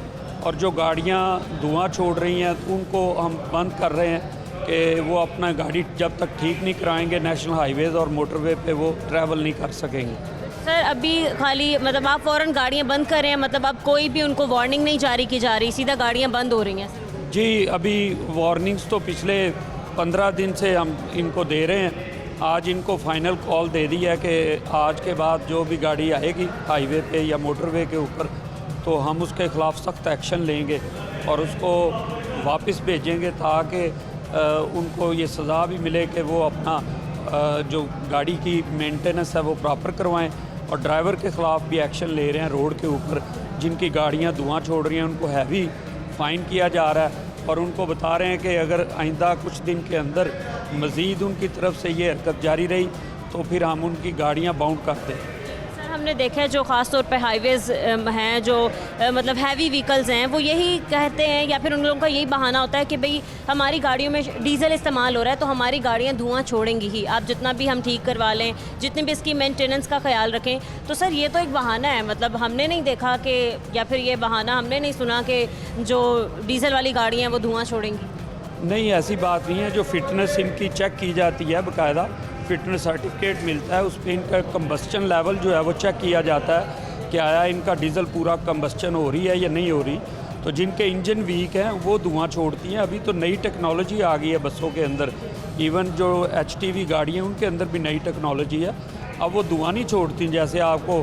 और जो गाड़ियाँ धुआं छोड़ रही हैं उनको हम बंद कर रहे हैं कि वो अपना गाड़ी जब तक ठीक नहीं कराएंगे नेशनल हाईवेज़ और मोटरवे पे वो ट्रैवल नहीं कर सकेंगे। सर अभी खाली मतलब आप फ़ौरन गाड़ियाँ बंद कर रहे हैं, मतलब अब कोई भी उनको वार्निंग नहीं जारी की जा रही, सीधा गाड़ियाँ बंद हो रही हैं? जी अभी वार्निंग्स तो पिछले 15 दिन से हम इनको दे रहे हैं। आज इनको फाइनल कॉल दे दी है कि आज के बाद जो भी गाड़ी आएगी हाईवे पे या मोटरवे के ऊपर, तो हम उसके ख़िलाफ़ सख्त एक्शन लेंगे और उसको वापस भेजेंगे ताकि उनको ये सज़ा भी मिले कि वो अपना जो गाड़ी की मेंटेनेंस है वो प्रॉपर करवाएं। और ड्राइवर के ख़िलाफ़ भी एक्शन ले रहे हैं। रोड के ऊपर जिनकी गाड़ियाँ धुआं छोड़ रही हैं उनको हैवी फ़ाइन किया जा रहा है और उनको बता रहे हैं कि अगर आइंदा कुछ दिन के अंदर मज़ीद उनकी तरफ से ये हरकत जारी रही तो फिर हम उनकी गाड़ियाँ बाउंड कर दें। सर हमने देखा है जो ख़ास तौर पे हाईवेज़ हैं जो मतलब हैवी व्हीकल्स हैं वो यही कहते हैं या फिर उन लोगों का यही बहाना होता है कि भाई हमारी गाड़ियों में डीजल इस्तेमाल हो रहा है तो हमारी गाड़ियाँ धुआं छोड़ेंगी ही, आप जितना भी हम ठीक करवा लें, जितनी भी इसकी मेंटेनेंस का ख्याल रखें। तो सर ये तो एक बहाना है, मतलब हमने नहीं देखा कि या फिर ये बहाना हमने नहीं सुना कि जो डीजल वाली गाड़ियाँ हैं वो धुआं छोड़ेंगी। नहीं, ऐसी बात नहीं है। जो फिटनेस इनकी चेक की जाती है, बाकायदा फिटनेस सर्टिफिकेट मिलता है, उस पर इनका कंबस्चन लेवल जो है वो चेक किया जाता है कि आया इनका डीज़ल पूरा कंबस्चन हो रही है या नहीं हो रही। तो जिनके इंजन वीक हैं वो धुआं छोड़ती हैं। अभी तो नई टेक्नोलॉजी आ गई है बसों के अंदर, इवन जो HTV गाड़ी हैं उनके अंदर भी नई टेक्नोलॉजी है। अब वो धुआं नहीं छोड़ती जैसे आपको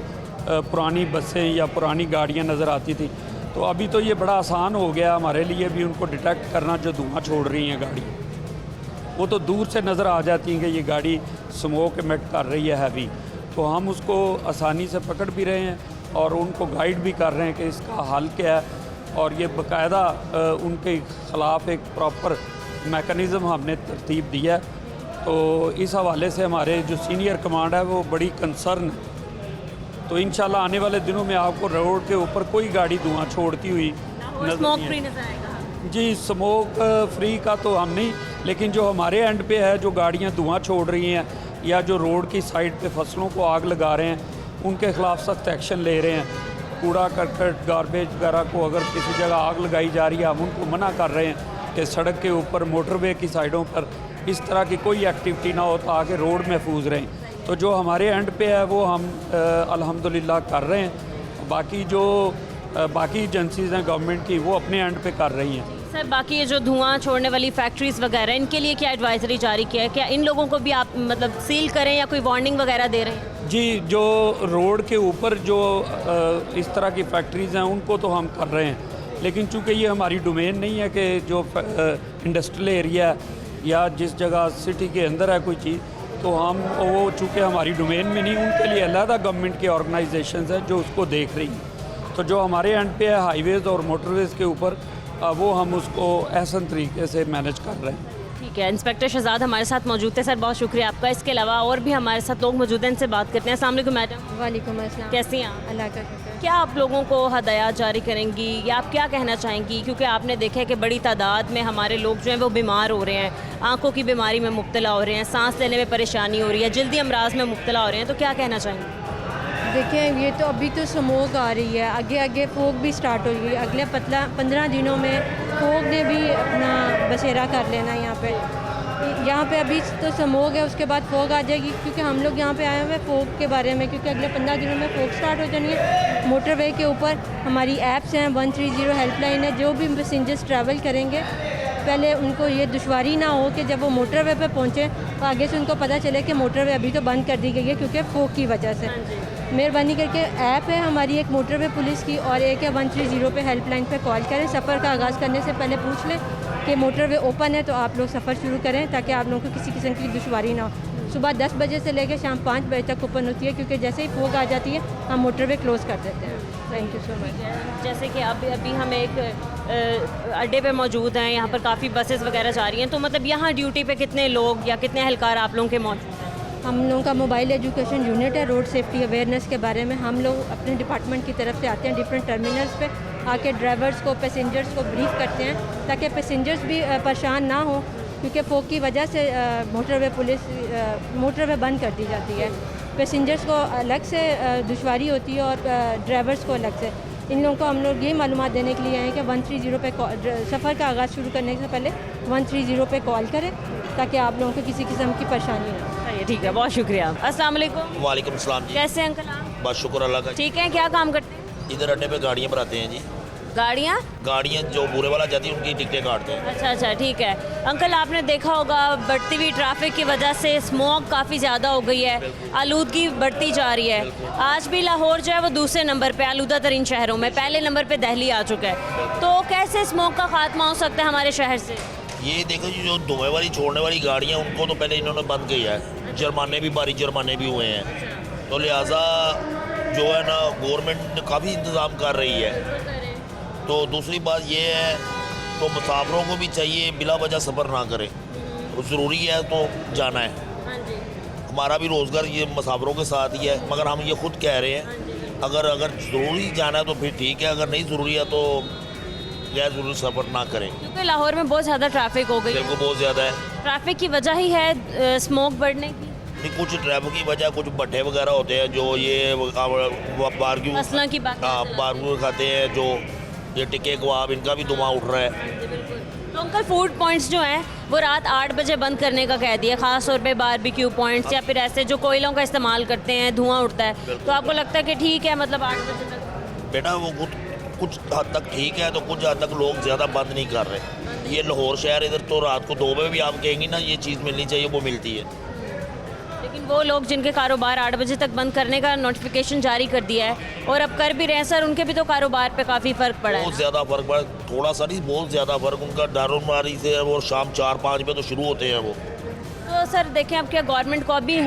पुरानी बसें या पुरानी गाड़ियाँ नज़र आती थी। तो अभी तो ये बड़ा आसान हो गया हमारे लिए भी उनको डिटेक्ट करना जो धुआं छोड़ रही हैं गाड़ी। वो तो दूर से नज़र आ जाती हैं कि ये गाड़ी स्मोक एमिट कर रही है हैवी, तो हम उसको आसानी से पकड़ भी रहे हैं और उनको गाइड भी कर रहे हैं कि इसका हल क्या है। और ये बाकायदा उनके ख़िलाफ़ एक प्रॉपर मेकनिज़म हमने तरतीब दिया है। तो इस हवाले से हमारे जो सीनियर कमांड है वो बड़ी कंसर्न है। तो इंशाल्लाह आने वाले दिनों में आपको रोड के ऊपर कोई गाड़ी धुआं छोड़ती हुई स्मोक फ्री नजर आएगा। जी, स्मोक फ्री का तो हम नहीं, लेकिन जो हमारे एंड पे है जो गाड़ियाँ धुआं छोड़ रही हैं या जो रोड की साइड पे फसलों को आग लगा रहे हैं उनके ख़िलाफ़ सख्त एक्शन ले रहे हैं। कूड़ा करकट गार्बेज वगैरह को अगर किसी जगह आग लगाई जा रही है हम उनको मना कर रहे हैं कि सड़क के ऊपर मोटरवे की साइडों पर इस तरह की कोई एक्टिविटी ना हो ताकि रोड महफूज रहें। तो जो हमारे एंड पे है वो हम अल्हम्दुलिल्लाह कर रहे हैं। बाकी जो बाकी एजेंसीज़ हैं गवर्नमेंट की वो अपने एंड पे कर रही हैं। सर बाकी ये जो धुआं छोड़ने वाली फैक्ट्रीज़ वगैरह इनके लिए क्या एडवाइजरी जारी किया है? क्या इन लोगों को भी आप मतलब सील करें या कोई वार्निंग वगैरह दे रहे हैं? जी, जो रोड के ऊपर जो इस तरह की फैक्ट्रीज़ हैं उनको तो हम कर रहे हैं, लेकिन चूँकि ये हमारी डोमेन नहीं है कि जो इंडस्ट्रियल एरिया या जिस जगह सिटी के अंदर है कोई चीज़, तो हम वो चूँकि हमारी डोमेन में नहीं, उनके लिए अलहदा गवर्नमेंट की ऑर्गेनाइजेशंस हैं जो उसको देख रही हैं। तो जो हमारे एंड पे है हाईवेज़ और मोटरवेज़ के ऊपर वो हम उसको एहसन तरीके से मैनेज कर रहे हैं। ठीक है, इंस्पेक्टर शहजाद हमारे साथ मौजूद थे। सर बहुत शुक्रिया आपका। इसके अलावा और भी हमारे साथ लोग मौजूद हैं, इनसे बात करते हैं। अस्सलाम वालेकुम मैडम। वालेकुम अस्सलाम। कैसी हैं आप? अल्लाह का शुक्र। क्या आप लोगों को हदायत जारी करेंगी या आप क्या कहना चाहेंगी, क्योंकि आपने देखा है कि बड़ी तादाद में हमारे लोग जो हैं वो बीमार हो रहे हैं, आंखों की बीमारी में मुब्तला हो रहे हैं, सांस लेने में परेशानी हो रही है, जल्दी अमराज में मुब्तला हो रहे हैं, तो क्या कहना चाहेंगी? देखें, ये तो अभी तो स्मोक आ रही है, आगे आगे फोग भी स्टार्ट हो गई। अगले 15 दिनों में फोग ने भी अपना बसेरा कर लेना। यहाँ पे अभी तो स्मोक है, उसके बाद फोग आ जाएगी, क्योंकि हम लोग यहाँ पे आए हुए फोग के बारे में, क्योंकि अगले 15 दिनों में फोग स्टार्ट हो जानी है। मोटरवे के ऊपर हमारी ऐप्स हैं, 130 हेल्पलाइन है। जो भी पैसेंजर्स ट्रैवल करेंगे पहले उनको ये दुश्वारी ना हो कि जब वो मोटरवे पे पहुँचे तो आगे से उनको पता चले कि मोटरवे अभी तो बंद कर दी गई है क्योंकि फोग की वजह से। मेहरबानी करके ऐप है हमारी एक मोटरवे पुलिस की और एक है 130 पे हेल्पलाइन पे कॉल करें। सफ़र का आगाज़ करने से पहले पूछ लें कि मोटरवे ओपन है तो आप लोग सफ़र शुरू करें, ताकि आप लोगों को किसी किस्म की दुश्वारी ना हो। सुबह 10 बजे से लेकर शाम 5 बजे तक ओपन होती है, क्योंकि जैसे ही फोग आ जाती है हम मोटरवे क्लोज़ कर देते हैं। Thank you so much. जैसे कि अभी हम एक अड्डे पे मौजूद हैं, यहाँ पर काफ़ी बसेस वगैरह जा रही हैं, तो मतलब यहाँ ड्यूटी पे कितने लोग या कितने एहलकार आप लोगों के मौजूद हैं? हम लोगों का मोबाइल एजुकेशन यूनिट है, रोड सेफ्टी अवेयरनेस के बारे में हम लोग अपने डिपार्टमेंट की तरफ से आते हैं, डिफरेंट टर्मिनल्स पे आके ड्राइवर्स को, पैसेंजर्स को ब्रीफ करते हैं, ताकि पैसेंजर्स भी परेशान ना हो, क्योंकि फोग की वजह से मोटरवे बंद कर दी जाती है। पैसेंजर्स को अलग से दुश्वारी होती है और ड्राइवर्स को अलग से। इन लोगों को हम लोग ये मालूमात देने के लिए आए हैं कि 130 पे सफ़र का आगाज़ शुरू करने से पहले 130 पे कॉल करें, ताकि आप लोगों को किसी किस्म की परेशानी ना हो। ठीक है, बहुत शुक्रिया। अस्सलाम वालेकुम। वालेकुम सलाम जी। कैसे हैं अंकल आप? बस शुक्र अल्लाह का। ठीक है, क्या काम करते हैं? इधर अड्डे पे गाड़ियाँ भराते हैं जी। गाड़ियाँ जो बुरे वाला जाती है उनकी टिकटें काटते हैं। अच्छा अच्छा ठीक है। अंकल आपने देखा होगा बढ़ती हुई ट्रैफिक की वजह से स्मोक काफ़ी ज़्यादा हो गई है, आलूदगी बढ़ती जा रही है। आज भी लाहौर जो है वो दूसरे नंबर पे आलूदा तरीन शहरों में, पहले नंबर पे दिल्ली आ चुका है। तो कैसे स्मोक का खात्मा हो सकता है हमारे शहर से? ये देखो जी, जो धुएं वाली छोड़ने वाली गाड़ियाँ उनको तो पहले इन्होंने बंद किया है, जुर्माने भी भारी जुर्माने भी हुए हैं। तो लिहाजा जो है ना गवर्नमेंट काफ़ी इंतज़ाम कर रही है। तो दूसरी बात ये है तो मुसाफिरों को भी चाहिए बिला वजह सफ़र ना करें, ज़रूरी है तो जाना है। हमारा भी रोज़गार ये मुसाफिरों के साथ ही है, मगर हम ये खुद कह रहे हैं अगर ज़रूरी जाना है तो फिर ठीक है, अगर नहीं ज़रूरी है तो गैर ज़रूरी सफ़र ना करें। क्योंकि लाहौर में बहुत ज़्यादा ट्रैफिक हो गई है। बिल्कुल बहुत ज़्यादा है। ट्रैफिक की वजह ही है स्मोक बढ़ने की। कुछ ट्रैफिक की वजह कुछ भट्टे वगैरह होते हैं जो ये बारबेक्यू मसला की बात बारबेक्यू खाते हैं, जो ये टिक्के कबाब, इनका भी धुआं उठ रहा है। तो अंकल फूड पॉइंट्स जो हैं वो रात 8 बजे बंद करने का कह दिया, खास तौर पे बारबेक्यू पॉइंट्स या फिर ऐसे जो कोयलों का इस्तेमाल करते हैं, धुआं उठता है। तो आपको लगता है कि ठीक है मतलब 8 बजे तक? बेटा वो कुछ हद तक ठीक है, तो कुछ हद तक लोग ज़्यादा बंद नहीं कर रहे। ये लाहौर शहर इधर तो रात को 2 बजे भी आप कहेंगी ना ये चीज़ मिलनी चाहिए, वो मिलती है। लेकिन वो लोग जिनके कारोबार 8 बजे तक बंद करने का नोटिफिकेशन जारी कर दिया है और अब कर भी रहे हैं सर, उनके भी तो कारोबार पे काफ़ी फ़र्क पड़ा है। बहुत ज़्यादा फ़र्क पड़ा, थोड़ा सा नहीं बहुत ज़्यादा फ़र्क। उनका दारुमारी से वो शाम 4-5 बजे तो शुरू होते हैं वो। तो सर देखें अब क्या गवर्नमेंट को अभी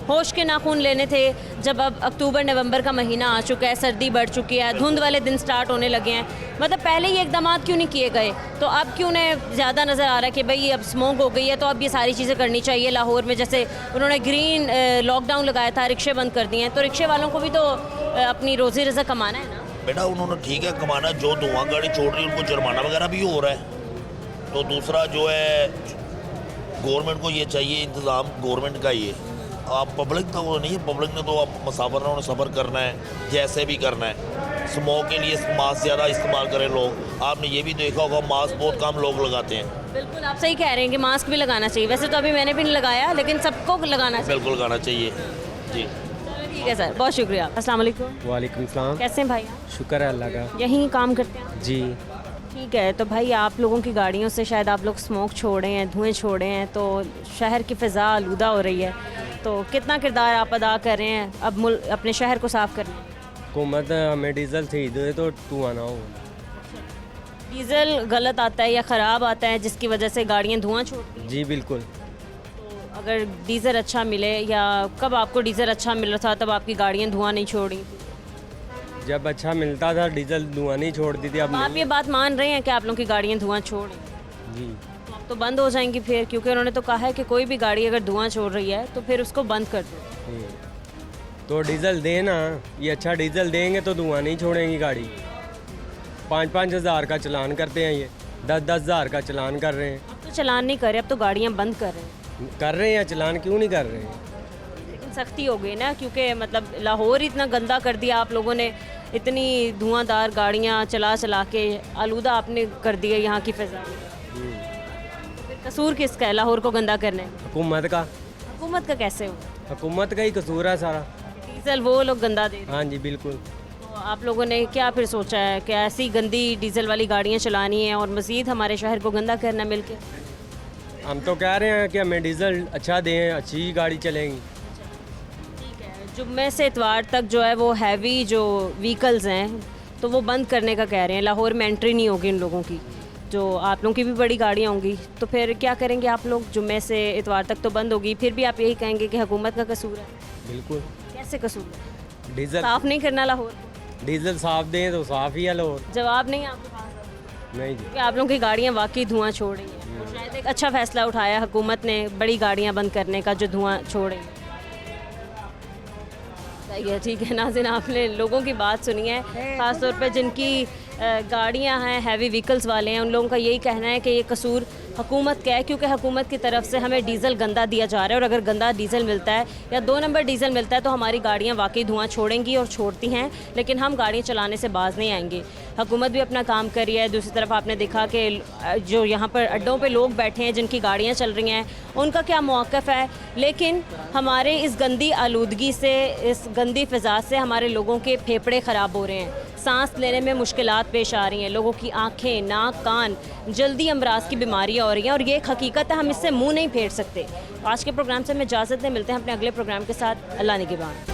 होश के नाखून लेने थे, जब अब अक्टूबर नवंबर का महीना आ चुका है, सर्दी बढ़ चुकी है, धुंध वाले दिन स्टार्ट होने लगे हैं, मतलब पहले ही इकदाम क्यों नहीं किए गए? तो अब क्यों उन्हें ज़्यादा नज़र आ रहा है कि भाई अब स्मोक हो गई है तो अब ये सारी चीज़ें करनी चाहिए। लाहौर में जैसे उन्होंने ग्रीन लॉकडाउन लगाया था, रिक्शे बंद कर दिए हैं, तो रिक्शे वालों को भी तो अपनी रोज़ी रज़ा कमाना है ना। बेटा उन्होंने ठीक है कमाना, जो धुआं गाड़ी छोड़ रही है उनको जुर्माना वगैरह भी हो रहा है। तो दूसरा जो है गवर्नमेंट को ये चाहिए, इंतज़ाम गवर्नमेंट का ये, आप पब्लिक तो वो नहीं है, पब्लिक ने तो आप मुसाफिरों ने सफ़र करना है जैसे भी करना है। स्मोक के लिए मास्क ज़्यादा इस्तेमाल करें लोग। आपने ये भी देखा होगा मास्क बहुत कम लोग लगाते हैं। बिल्कुल आप सही कह रहे हैं कि मास्क भी लगाना चाहिए। वैसे तो अभी मैंने भी नहीं लगाया, लेकिन सबको लगाना चाहिए। बिल्कुल लगाना चाहिए जी। ठीक है सर, बहुत शुक्रिया। अस्सलाम वालेकुम। वालेकुम सलाम। कैसे हैं भाई? शुक्र है अल्लाह का। यहीं काम करते हैं जी। ठीक है। तो भाई आप लोगों की गाड़ियों से शायद आप लोग स्मोक छोड़े हैं, धुएं छोड़े हैं, तो शहर की फ़िज़ा आलूदा हो रही है। तो कितना किरदार आप अदा कर रहे हैं अब अपने शहर को साफ़ करने में? हुकूमत हमें डीज़ल थी दे तो धुआं ना हो। डीज़ल गलत आता है या ख़राब आता है जिसकी वजह से गाड़ियाँ धुआं छोड़ती हैं? जी बिल्कुल। तो अगर डीज़ल अच्छा मिले, या कब आपको डीज़ल अच्छा मिल रहा था तब आपकी गाड़ियाँ धुआं नहीं छोड़ रही थी? जब अच्छा मिलता था डीजल धुआं नहीं छोड़ती थी। अब आप ये बात मान रहे हैं कि आप लोगों की गाड़ियाँ धुआं छोड़ रही हैं? जी। तो अब तो बंद हो जाएंगी फिर, क्योंकि उन्होंने तो कहा है कि कोई भी गाड़ी अगर धुआं छोड़ रही है तो फिर उसको बंद कर दो। तो डीज़ल देना, ये अच्छा डीज़ल देंगे तो धुआं नहीं छोड़ेंगी गाड़ी। 5-5 हज़ार का चलान करते हैं, ये 10-10 हज़ार का चलान कर रहे हैं। अब तो चलान नहीं कर रहे, अब तो गाड़ियाँ बंद कर रहे हैं। चलान क्यों नहीं कर रहे हैं? लेकिन सख्ती हो गई ना, क्योंकि मतलब लाहौर इतना गंदा कर दिया आप लोगों ने, इतनी धुआंधार गाड़ियाँ चला चला के आलूदा आपने कर दिया यहाँ की फ़िज़ा। फिर कसूर किसका है लाहौर को गंदा करने? हुकूमत का। हुकूमत का कैसे हो? हुकूमत का ही कसूर है सारा। डीज़ल वो लोग गंदा दे रहे हैं। हाँ जी बिल्कुल। तो आप लोगों ने क्या फिर सोचा है कि ऐसी गंदी डीज़ल वाली गाड़ियाँ चलानी है और मज़ीद हमारे शहर को गंदा करना मिल के? हम तो कह रहे हैं कि हमें डीज़ल अच्छा दें, अच्छी गाड़ी चलेंगी। जुम्मे से इतवार तक जो है वो हैवी जो व्हीकल्स हैं तो वो बंद करने का कह रहे हैं। लाहौर में एंट्री नहीं होगी इन लोगों की, जो आप लोगों की भी बड़ी गाड़ियाँ होंगी। तो फिर क्या करेंगे आप लोग? जुम्मे से इतवार तक तो बंद होगी, फिर भी आप यही कहेंगे कि हुकूमत का कसूर है? बिल्कुल। कैसे कसूर है? डीज़ल साफ़ नहीं करना लाहौर? डीज़ल साफ़ दें तो साफ़ ही है लाहौर। जवाब नहीं आपके पास? नहीं जी। कि आप लोगों की गाड़ियाँ वाकई धुआं छोड़ रही हैं, और शायद एक अच्छा फ़ैसला उठाया हुकूमत ने बड़ी गाड़ियाँ बंद करने का जो धुआं छोड़ रही हैं। सही है, ठीक है। नाज़रीन आपने लोगों की बात सुनी है, ख़ास तौर पे जिनकी गाड़ियां हैं, हैवी व्हीकल्स वाले हैं, उन लोगों का यही कहना है कि ये कसूर हुकूमत का है, क्योंकि हुकूमत की तरफ से हमें डीज़ल गंदा दिया जा रहा है, और अगर गंदा डीज़ल मिलता है या 2 नंबर डीज़ल मिलता है तो हमारी गाड़ियाँ वाकई धुआं छोड़ेंगी और छोड़ती हैं, लेकिन हम गाड़ियाँ चलाने से बाज नहीं आएंगे। हुकूमत भी अपना काम कर रही है। दूसरी तरफ आपने देखा कि जो यहाँ पर अड्डों पे लोग बैठे हैं जिनकी गाड़ियाँ चल रही हैं, उनका क्या मौक़िफ़ है। लेकिन हमारे इस गंदी आलूदगी से, इस गंदी फ़िज़ा से हमारे लोगों के फेफड़े ख़राब हो रहे हैं, सांस लेने में मुश्किलात पेश आ रही हैं, लोगों की आँखें, नाक, कान, जल्दी अमराज की बीमारियाँ हो रही हैं और ये एक हकीकत है, हम इससे मुँह नहीं फेर सकते। आज के प्रोग्राम से हमें इजाज़त दें, मिलते हैं अपने अगले प्रोग्राम के साथ। अल्लाह निगहबान।